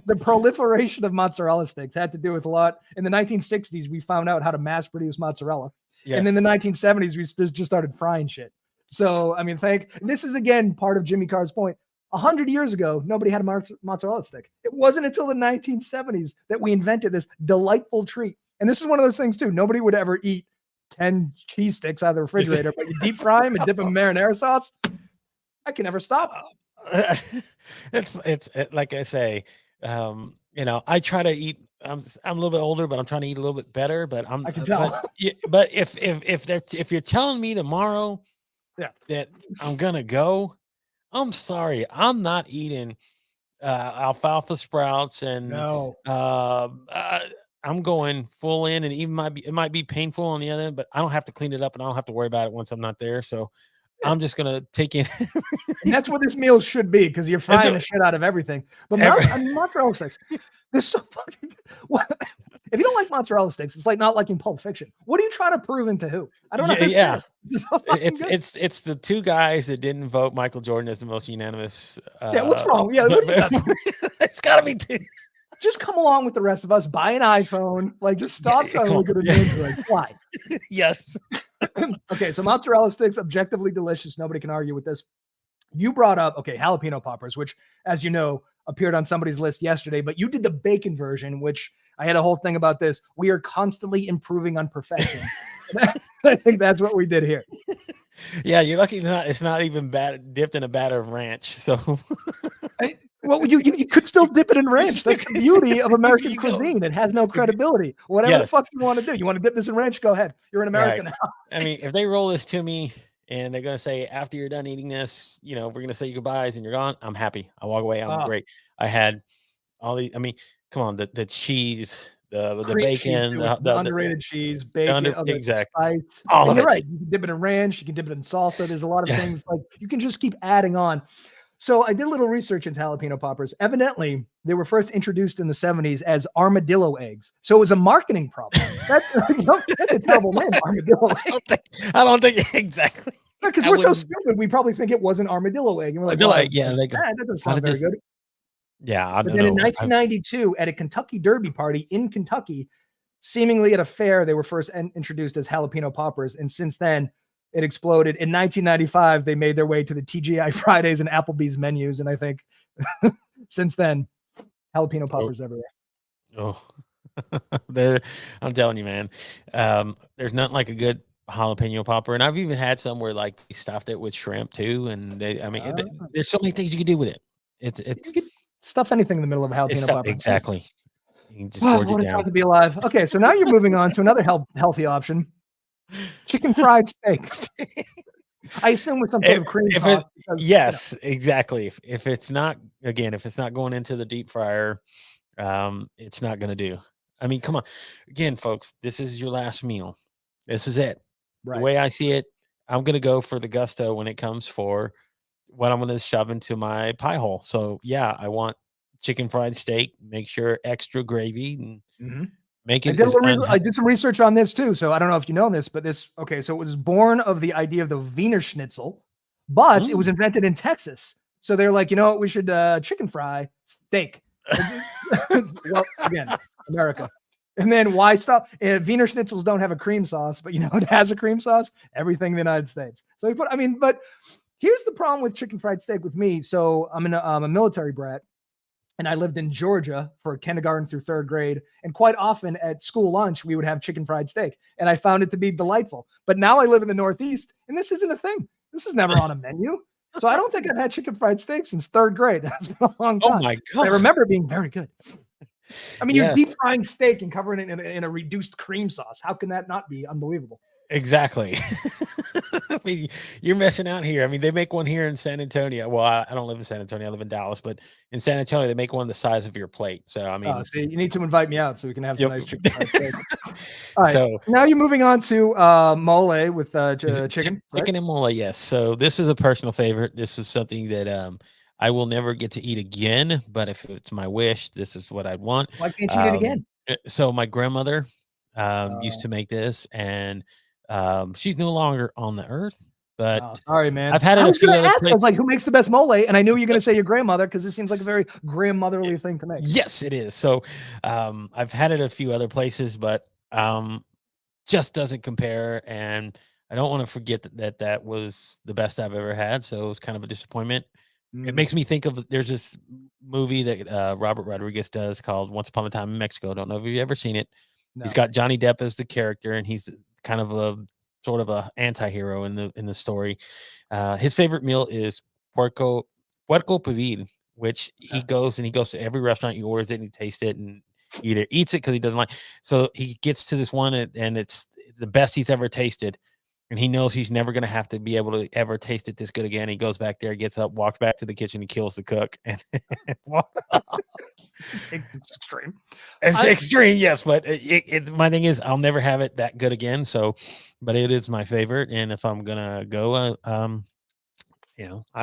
the proliferation of mozzarella sticks had to do with a lot. In the 1960s, we found out how to mass produce mozzarella. Yes. And in the 1970s, we just started frying shit. So, I mean, this is again part of Jimmy Carr's point. 100 years ago, nobody had a mozzarella stick. It wasn't until the 1970s that we invented this delightful treat. And this is one of those things too. Nobody would ever eat 10 cheese sticks out of the refrigerator, but you deep fry them and dip them in marinara sauce. I can never stop. It's like I say, I try to eat. I'm a little bit older, but I'm trying to eat a little bit better. But I can tell. But if you're telling me tomorrow, that I'm gonna go, I'm sorry, I'm not eating alfalfa sprouts and no. I'm going full in, and it might be painful on the other end, but I don't have to clean it up, and I don't have to worry about it once I'm not there. So I'm just gonna take in. And that's what this meal should be, because you're frying the shit out of everything. But mozzarella sticks, this so fucking. If you don't like mozzarella sticks, it's like not liking Pulp Fiction. What are you trying to prove into who? I don't know. Yeah, it's the two guys that didn't vote Michael Jordan as the most unanimous. What's wrong? Yeah, it's got to be two. Just come along with the rest of us. Buy an iPhone. Like, just stop trying to look at a name. Fly. Yes. Okay, so mozzarella sticks, objectively delicious. Nobody can argue with this. You brought up, jalapeno poppers, which, as you know, appeared on somebody's list yesterday, but you did the bacon version, which I had a whole thing about this. We are constantly improving on perfection. I think that's what we did here. Yeah, you're lucky it's not even dipped in a batter of ranch. So well, you could still dip it in ranch. That's the beauty of American cuisine. It has no credibility. Whatever the fuck you want to do. You want to dip this in ranch? Go ahead. You're an American now. I mean, if they roll this to me and they're going to say, after you're done eating this, we're going to say your goodbyes and you're gone, I'm happy. I walk away. I'm great. I had all the, come on, the cheese, the bacon, the underrated cheese, bacon, exactly. Spice. All of it. You're right. You can dip it in ranch. You can dip it in salsa. There's a lot of things like you can just keep adding on. So I did a little research into jalapeno poppers. Evidently, they were first introduced in the 70s as armadillo eggs. So it was a marketing problem. That's a terrible name, armadillo egg. I don't think exactly. Because we're so stupid, we probably think it was an armadillo egg. And we're like, that doesn't sound very good. Yeah, But then in 1992, at a Kentucky Derby party in Kentucky, seemingly at a fair, they were first introduced as jalapeno poppers. And since then, it exploded. In 1995, they made their way to the TGI Fridays and Applebee's menus. And I think since then, jalapeno poppers everywhere. Oh, I'm telling you, man, there's nothing like a good jalapeno popper. And I've even had some where like they stuffed it with shrimp too. And there's so many things you can do with it. You can stuff anything in the middle of a jalapeno popper. Exactly. You can just gorge it down. It's hard to be alive. Okay, so now you're moving on to another healthy option. Chicken fried steak. I assume with some sort of cream sauce. Yes, exactly. If it's not going into the deep fryer, it's not going to do. I mean, come on. Again, folks, this is your last meal. This is it. Right. The way I see it, I'm going to go for the gusto when it comes for what I'm going to shove into my pie hole. So, yeah, I want chicken fried steak. Make sure extra gravy and make it. I did some research on this too. So I don't know if you know this, but so it was born of the idea of the Wiener Schnitzel, but it was invented in Texas. So they're like, you know what, we should chicken fry steak. Well, again, America. And then why stop? Wiener Schnitzels don't have a cream sauce, but it has a cream sauce. Everything in the United States. So but here's the problem with chicken fried steak with me. So I'm a military brat. And I lived in Georgia for kindergarten through third grade. And quite often at school lunch, we would have chicken fried steak. And I found it to be delightful. But now I live in the Northeast, and this isn't a thing. This is never on a menu. So I don't think I've had chicken fried steak since third grade. That's been a long time. Oh, my God. I remember it being very good. I mean, you're deep frying steak and covering it in a reduced cream sauce. How can that not be unbelievable? Exactly. I mean, you're missing out here. I mean, they make one here in San Antonio. Well, I don't live in San Antonio. I live in Dallas, but in San Antonio, they make one the size of your plate. So, I mean, so you need to invite me out so we can have some nice chicken fried steak. All right. So now you're moving on to mole with chicken. Chicken and mole, yes. So this is a personal favorite. This is something that I will never get to eat again. But if it's my wish, this is what I'd want. Why can't you eat it again? So my grandmother used to make this, and She's no longer on the earth, but Oh, sorry, man. I've had I it a was few gonna other ask, I was places. like, who makes the best mole? And I knew you were gonna say your grandmother because this seems like a very grandmotherly thing to make. Yes, it is. So I've had it a few other places, but just doesn't compare. And I don't want to forget that was the best I've ever had. So it was kind of a disappointment. It Mm, makes me think of there's this movie that Robert Rodriguez does called Once Upon a Time in Mexico. I don't know if you've ever seen it. He's no. got Johnny Depp as the character, and he's kind of a sort of a anti-hero in the story. His favorite meal is puerco pibil, which Yeah. he goes to every restaurant, he orders it, and he tastes it, and he either eats it because he doesn't like. So he gets to this one, and it's the best he's ever tasted, and he knows he's never going to have to be able to ever taste it this good again. He goes back there, gets up, walks back to the kitchen, he kills the cook, and It's extreme. it's I extreme, yes. But my thing is, I'll never have it that good again. So, but it is my favorite, and if I'm gonna go, I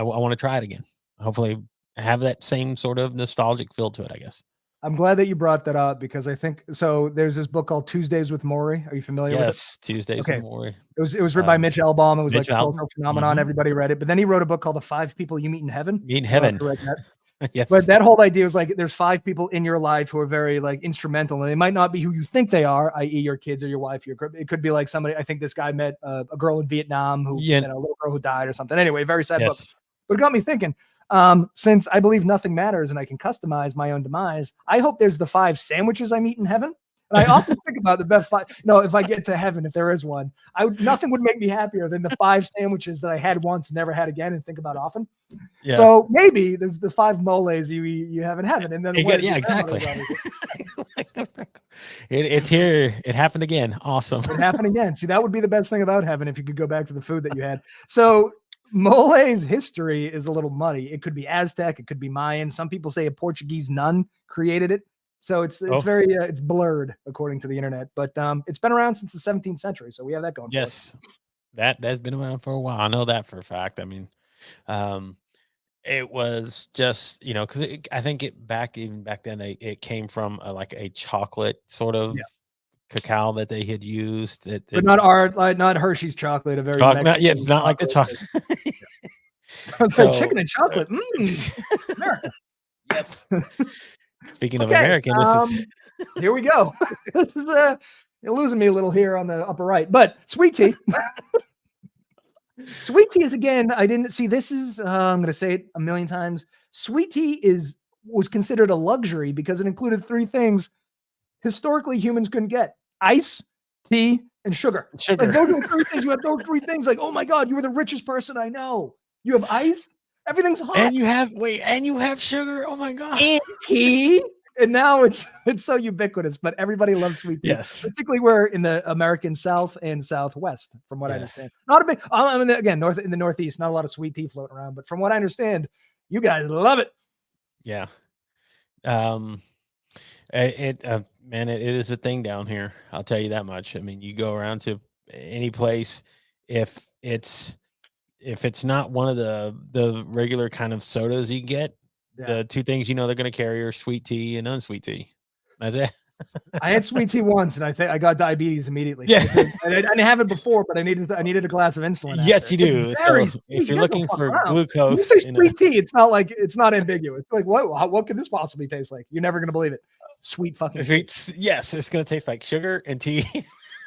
want to try it again. Hopefully, have that same sort of nostalgic feel to it. I guess. I'm glad that you brought that up because I think so. There's this book called Tuesdays with Maury. Are you familiar with it? Yes, Tuesdays Okay. and more. It was written by Mitch Albom. It was like Mitch a Albom. cultural phenomenon. Mhm. Everybody read it. But then he wrote a book called The Five People You Meet in Heaven. Meet in I don't know if heaven. you read that. Yes. But that whole idea was like there's five people in your life who are very like instrumental, and they might not be who you think they are, i.e., your kids or your wife. It could be like somebody. I think this guy met a girl in Vietnam who, Yeah. a little girl who died or something. Anyway, very sad book. Yes. But it got me thinking. Since I believe nothing matters and I can customize my own demise, I hope there's the 5 sandwiches I meet in heaven. And I often think about the best 5. No, if I get to heaven, if there is one, nothing would make me happier than the 5 sandwiches that I had once, never had again, and think about often. Yeah. So maybe there's the 5 moles you have in heaven, and then Yeah, exactly. It's here. It happened again. Awesome. It happened again. See, that would be the best thing about heaven if you could go back to the food that you had. So mole's history is a little muddy. It could be Aztec, it could be Mayan. Some people say a Portuguese nun created it. So it's very it's blurred according to the internet, but it's been around since the 17th century. So we have that going. Yes, that's been around for a while. I know that for a fact. I mean, it was just because I think even back then it came from like a chocolate sort of cacao that they had used. But not Hershey's chocolate. A very it's not like the chocolate. So, chicken and chocolate. America. Yes. Speaking of American, here we go. This is you're losing me a little here on the upper right, but sweet tea. Sweet tea is again. I didn't see. This is. I'm going to say it a million times. Sweet tea was considered a luxury because it included 3 things historically humans couldn't get: ice, tea, and sugar. Sugar. Like those are 3 things. You have those 3 things. Like, oh my god, you were the richest person I know. You have ice. Everything's hot. And you have sugar. Oh my god. And tea. And now it's so ubiquitous, but everybody loves sweet tea. Yes. Particularly we're in the American South and Southwest, from what I understand. Not a big, I mean, again, in the Northeast, not a lot of sweet tea floating around, but from what I understand, you guys love it. Yeah. Man, it is a thing down here. I'll tell you that much. I mean, you go around to any place, if it's not one of the regular kind of sodas you get, the 2 things they're going to carry are sweet tea and unsweet tea. That's it. I had sweet tea once, and I think I got diabetes immediately. Yeah. I didn't have it before, but I needed a glass of insulin. Yes, after. you do. So Sweet. if you're looking for glucose, when you say sweet tea, it's not ambiguous. Like what could this possibly taste like? You're never gonna believe it. Sweet fucking sweet. Yes, it's gonna taste like sugar and tea.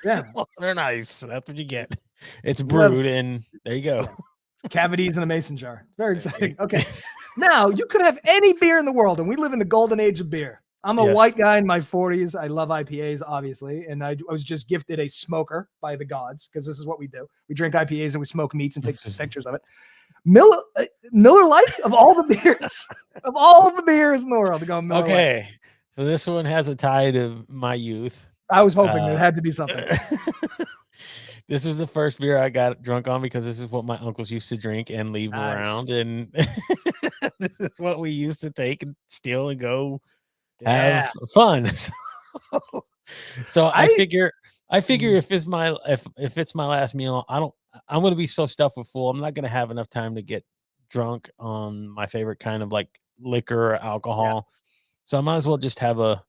Yeah, they're nice. That's what you get. It's brewed, and there you go. Cavities in a mason jar. Very exciting. Okay, now you could have any beer in the world, and we live in the golden age of beer. I'm a white guy in my 40s. I love IPAs, obviously, and I was just gifted a smoker by the gods because this is what we do. We drink IPAs and we smoke meats and take pictures of it. Miller Lite of all the beers in the world, go Miller Okay, Lite. So this one has a tie to my youth. I was hoping there had to be something. This is the first beer I got drunk on because this is what my uncles used to drink and leave around, and this is what we used to take and steal and go have fun. So I figure if it's my last meal, I'm gonna be so stuffed with full. I'm not gonna have enough time to get drunk on my favorite kind of like liquor or alcohol. So I might as well just have a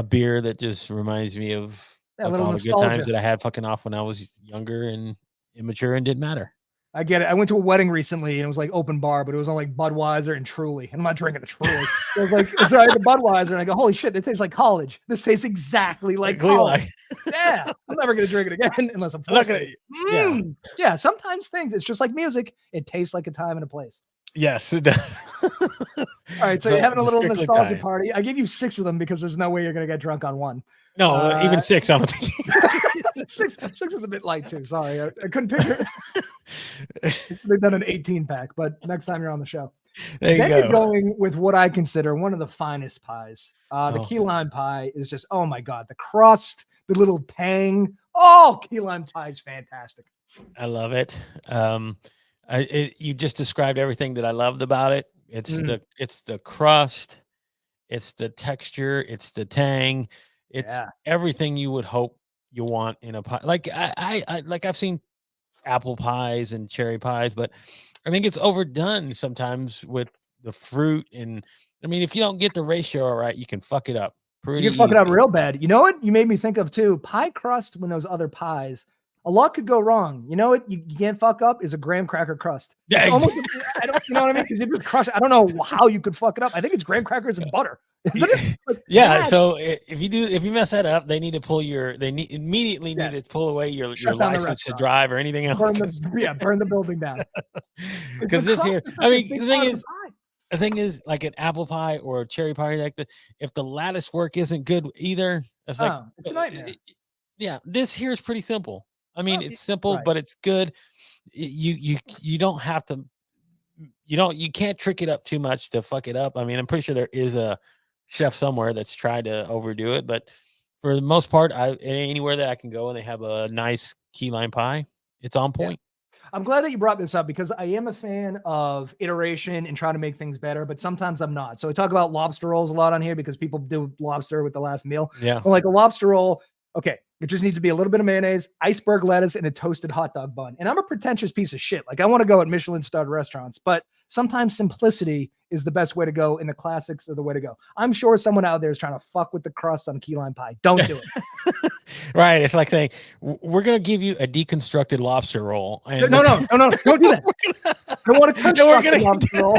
beer that just reminds me of That Fuck little all the good times nostalgia. that I had fucking off when I was younger and immature and didn't matter. I get it. I went to a wedding recently and it was like open bar, but it was on like Budweiser and Truly. And I'm not drinking a Truly. So it was like, so I had the Budweiser and I go, holy shit, it tastes like college. This tastes exactly like college. Yeah. I'm never going to drink it again unless I'm forced to. Yeah. Yeah. Sometimes things, it's just like music. It tastes like a time and a place. Yes, it does. All right. So you're having a little nostalgia time. party. I gave you 6 of them because there's no way you're going to get drunk on one. No, even 6, I don't think. six is a bit light too. Sorry. I couldn't pick it. They've done an 18 pack, but next time you're on the show. There you then go. You're going with what I consider one of the finest pies. The key lime pie is just, oh my God, the crust, the little tang. Oh, key lime pie is fantastic. I love it. You just described everything that I loved about it. It's the crust, it's the texture, it's the tang, it's everything you would hope you want in a pie. Like I've seen apple pies and cherry pies, but I think it's overdone sometimes with the fruit. And I mean, if you don't get the ratio all right, you can fuck it up. You can fuck it up real bad. You know what you made me think of too? Pie crust, when those other pies, a lot could go wrong. You know what you can't fuck up is a graham cracker crust. Yeah, almost, you know what I mean? Because if you crush, I don't know how you could fuck it up. I think it's graham crackers and butter. Like, yeah. So if you mess that up, they need to pull immediately need to pull away your license to drive or anything else. Burn the building down. Because this here, I mean, the thing is, like an apple pie or a cherry pie, like if the lattice work isn't good either, it's like it's a nightmare. Yeah, this here is pretty simple. I mean, it's simple, but it's good. You don't have to. You can't trick it up too much to fuck it up. I mean, I'm pretty sure there is a chef somewhere that's tried to overdo it, but for the most part, anywhere that I can go and they have a nice key lime pie, it's on point. Yeah. I'm glad that you brought this up because I am a fan of iteration and trying to make things better, but sometimes I'm not. So I talk about lobster rolls a lot on here because people do lobster with the last meal. Yeah. But like a lobster roll, okay, it just needs to be a little bit of mayonnaise, iceberg lettuce, and a toasted hot dog bun. And I'm a pretentious piece of shit. Like I want to go at Michelin-starred restaurants, but sometimes simplicity is the best way to go, and the classics are the way to go. I'm sure someone out there is trying to fuck with the crust on key lime pie. Don't do it. Right. It's like saying, we're going to give you a deconstructed lobster roll. And no, don't do that. I want to construct the lobster roll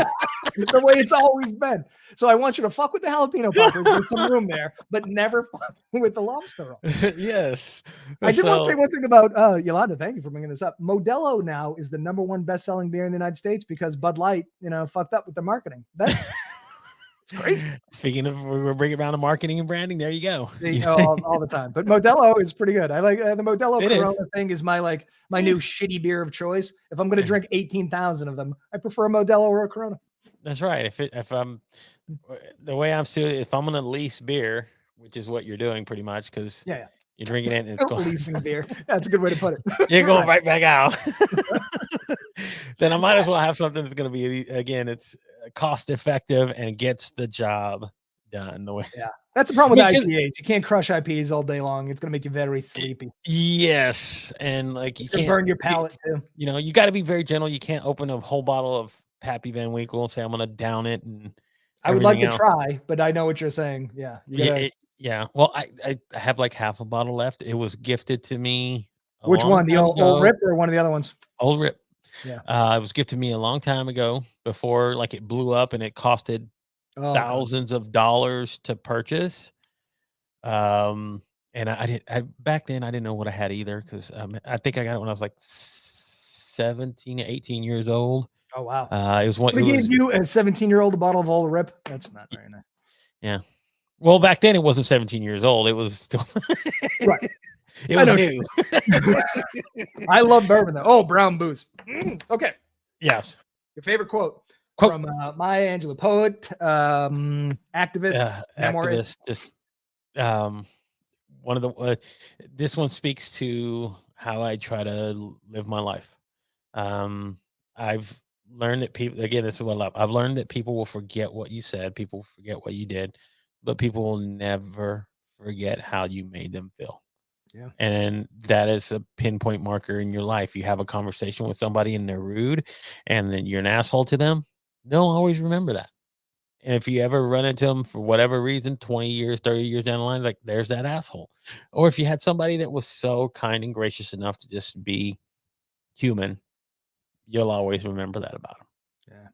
the way it's always been. So I want you to fuck with the jalapeno poppers. There's some room there, but never fuck with the lobster roll. Yes. I did want to say one thing about Yolanda. Thank you for bringing this up. Modelo now is the #1 best-selling beer in the United States because Bud Light, fucked up with their marketing. It's great. Speaking of, we're bringing around the marketing and branding. There you go. All the time. But Modelo is pretty good. I like the Modelo Corona thing is my new shitty beer of choice. If I'm going to drink 18,000 of them, I prefer a Modelo or a Corona. That's right. If I'm the way I'm still, if I'm going to lease beer, which is what you're doing pretty much, because you're drinking it and it's going leasing beer. That's a good way to put it. You're going right back out. Then I might as well have something that's going to be, again, it's cost effective and gets the job done. That's the problem with IPAs. You can't crush IPAs all day long. It's going to make you very sleepy. Yes, and like you can't burn your palate too. You got to be very gentle. You can't open a whole bottle of Pappy Van Winkle and say I'm going to down it. And I would like to try, but I know what you're saying. Yeah. Yeah. Well, I have like half a bottle left. It was gifted to me. Which one? The old Rip or one of the other ones? Old Rip. Yeah. It was gifted to me a long time ago before like it blew up and it costed thousands of dollars to purchase. And back then I didn't know what I had either because I think I got it when I was like 17, 18 years old. Oh wow! It was one. They gave you a 17-year-old a bottle of Old Rip. That's not very nice. Yeah. Well, back then it wasn't 17 years old. It was still right. It was new. I love bourbon though. Oh, brown booze. Okay. Yes. Your favorite quote from Maya Angelou, poet, activist, activist. Just one of the. This one speaks to how I try to live my life. I've learned that people. Again, this is what I love. I've learned that people will forget what you said. People forget what you did, but people will never forget how you made them feel. Yeah. And that is a pinpoint marker in your life. You have a conversation with somebody and they're rude and then you're an asshole to them. They'll always remember that. And if you ever run into them for whatever reason, 20 years, 30 years down the line, like there's that asshole. Or if you had somebody that was so kind and gracious enough to just be human, you'll always remember that about them. Yeah.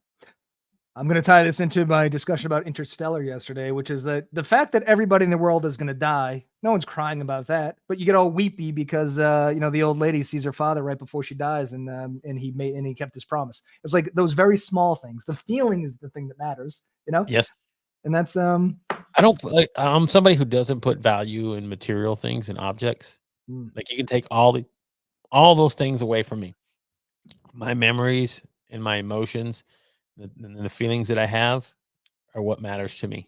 I'm going to tie this into my discussion about Interstellar yesterday, which is that the fact that everybody in the world is going to die, no one's crying about that, but you get all weepy because the old lady sees her father right before she dies, and he kept his promise. It's like those very small things. The feeling is the thing that matters, Yes. And that's I'm somebody who doesn't put value in material things and objects. Like you can take all those things away from me. My memories and my emotions and the feelings that I have are what matters to me.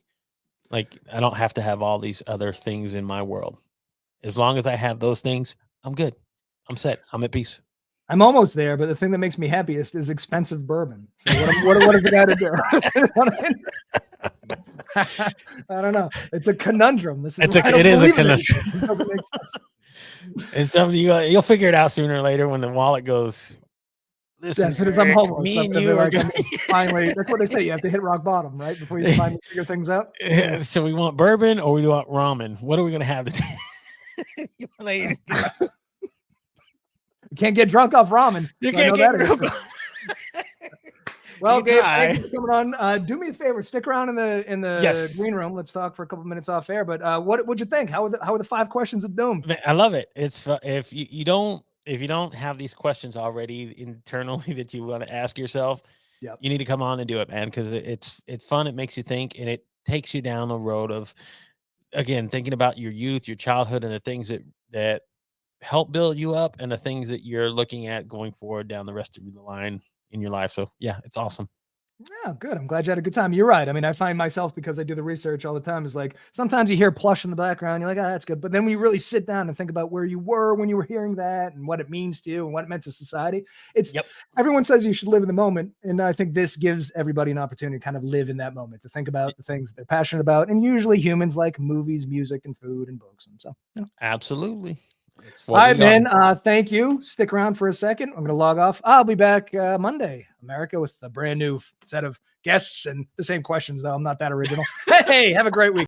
Like I don't have to have all these other things in my world. As long as I have those things, I'm good. I'm set. I'm at peace. I'm almost there, but the thing that makes me happiest is expensive bourbon. So what is the guy to do? I don't know. It's a conundrum. It is a conundrum. It's something you'll figure it out sooner or later when the wallet goes. Listen, as soon as I'm homeless, me and you are gonna... finally. That's what they say. You have to hit rock bottom, right, before you finally figure things out. Yeah. So we want bourbon or we want ramen. What are we gonna have today? You can't get drunk off ramen. You can't get drunk. Well, Gabe, thanks for coming on. Do me a favor, stick around in the yes. green room. Let's talk for a couple minutes off air. But what'd you think? How are the 5 questions of doom? I love it. It's if you don't have these questions already internally that you want to ask yourself, you need to come on and do it, man, because it's fun. It makes you think, and it takes you down the road of, again, thinking about your youth, your childhood, and the things that help build you up, and the things that you're looking at going forward down the rest of the line in your life. So yeah, it's awesome. Yeah, good. I'm glad you had a good time. You're right. I mean, I find myself, because I do the research all the time, is like sometimes you hear plush in the background, you're like, that's good. But then when you really sit down and think about where you were when you were hearing that and what it means to you and what it meant to society, everyone says you should live in the moment. And I think this gives everybody an opportunity to kind of live in that moment, to think about the things that they're passionate about. And usually humans like movies, music, and food and books. And so, Absolutely. All right, man. Thank you. Stick around for a second. I'm going to log off. I'll be back Monday, America, with a brand new set of guests and the same questions, though. I'm not that original. Hey, have a great week.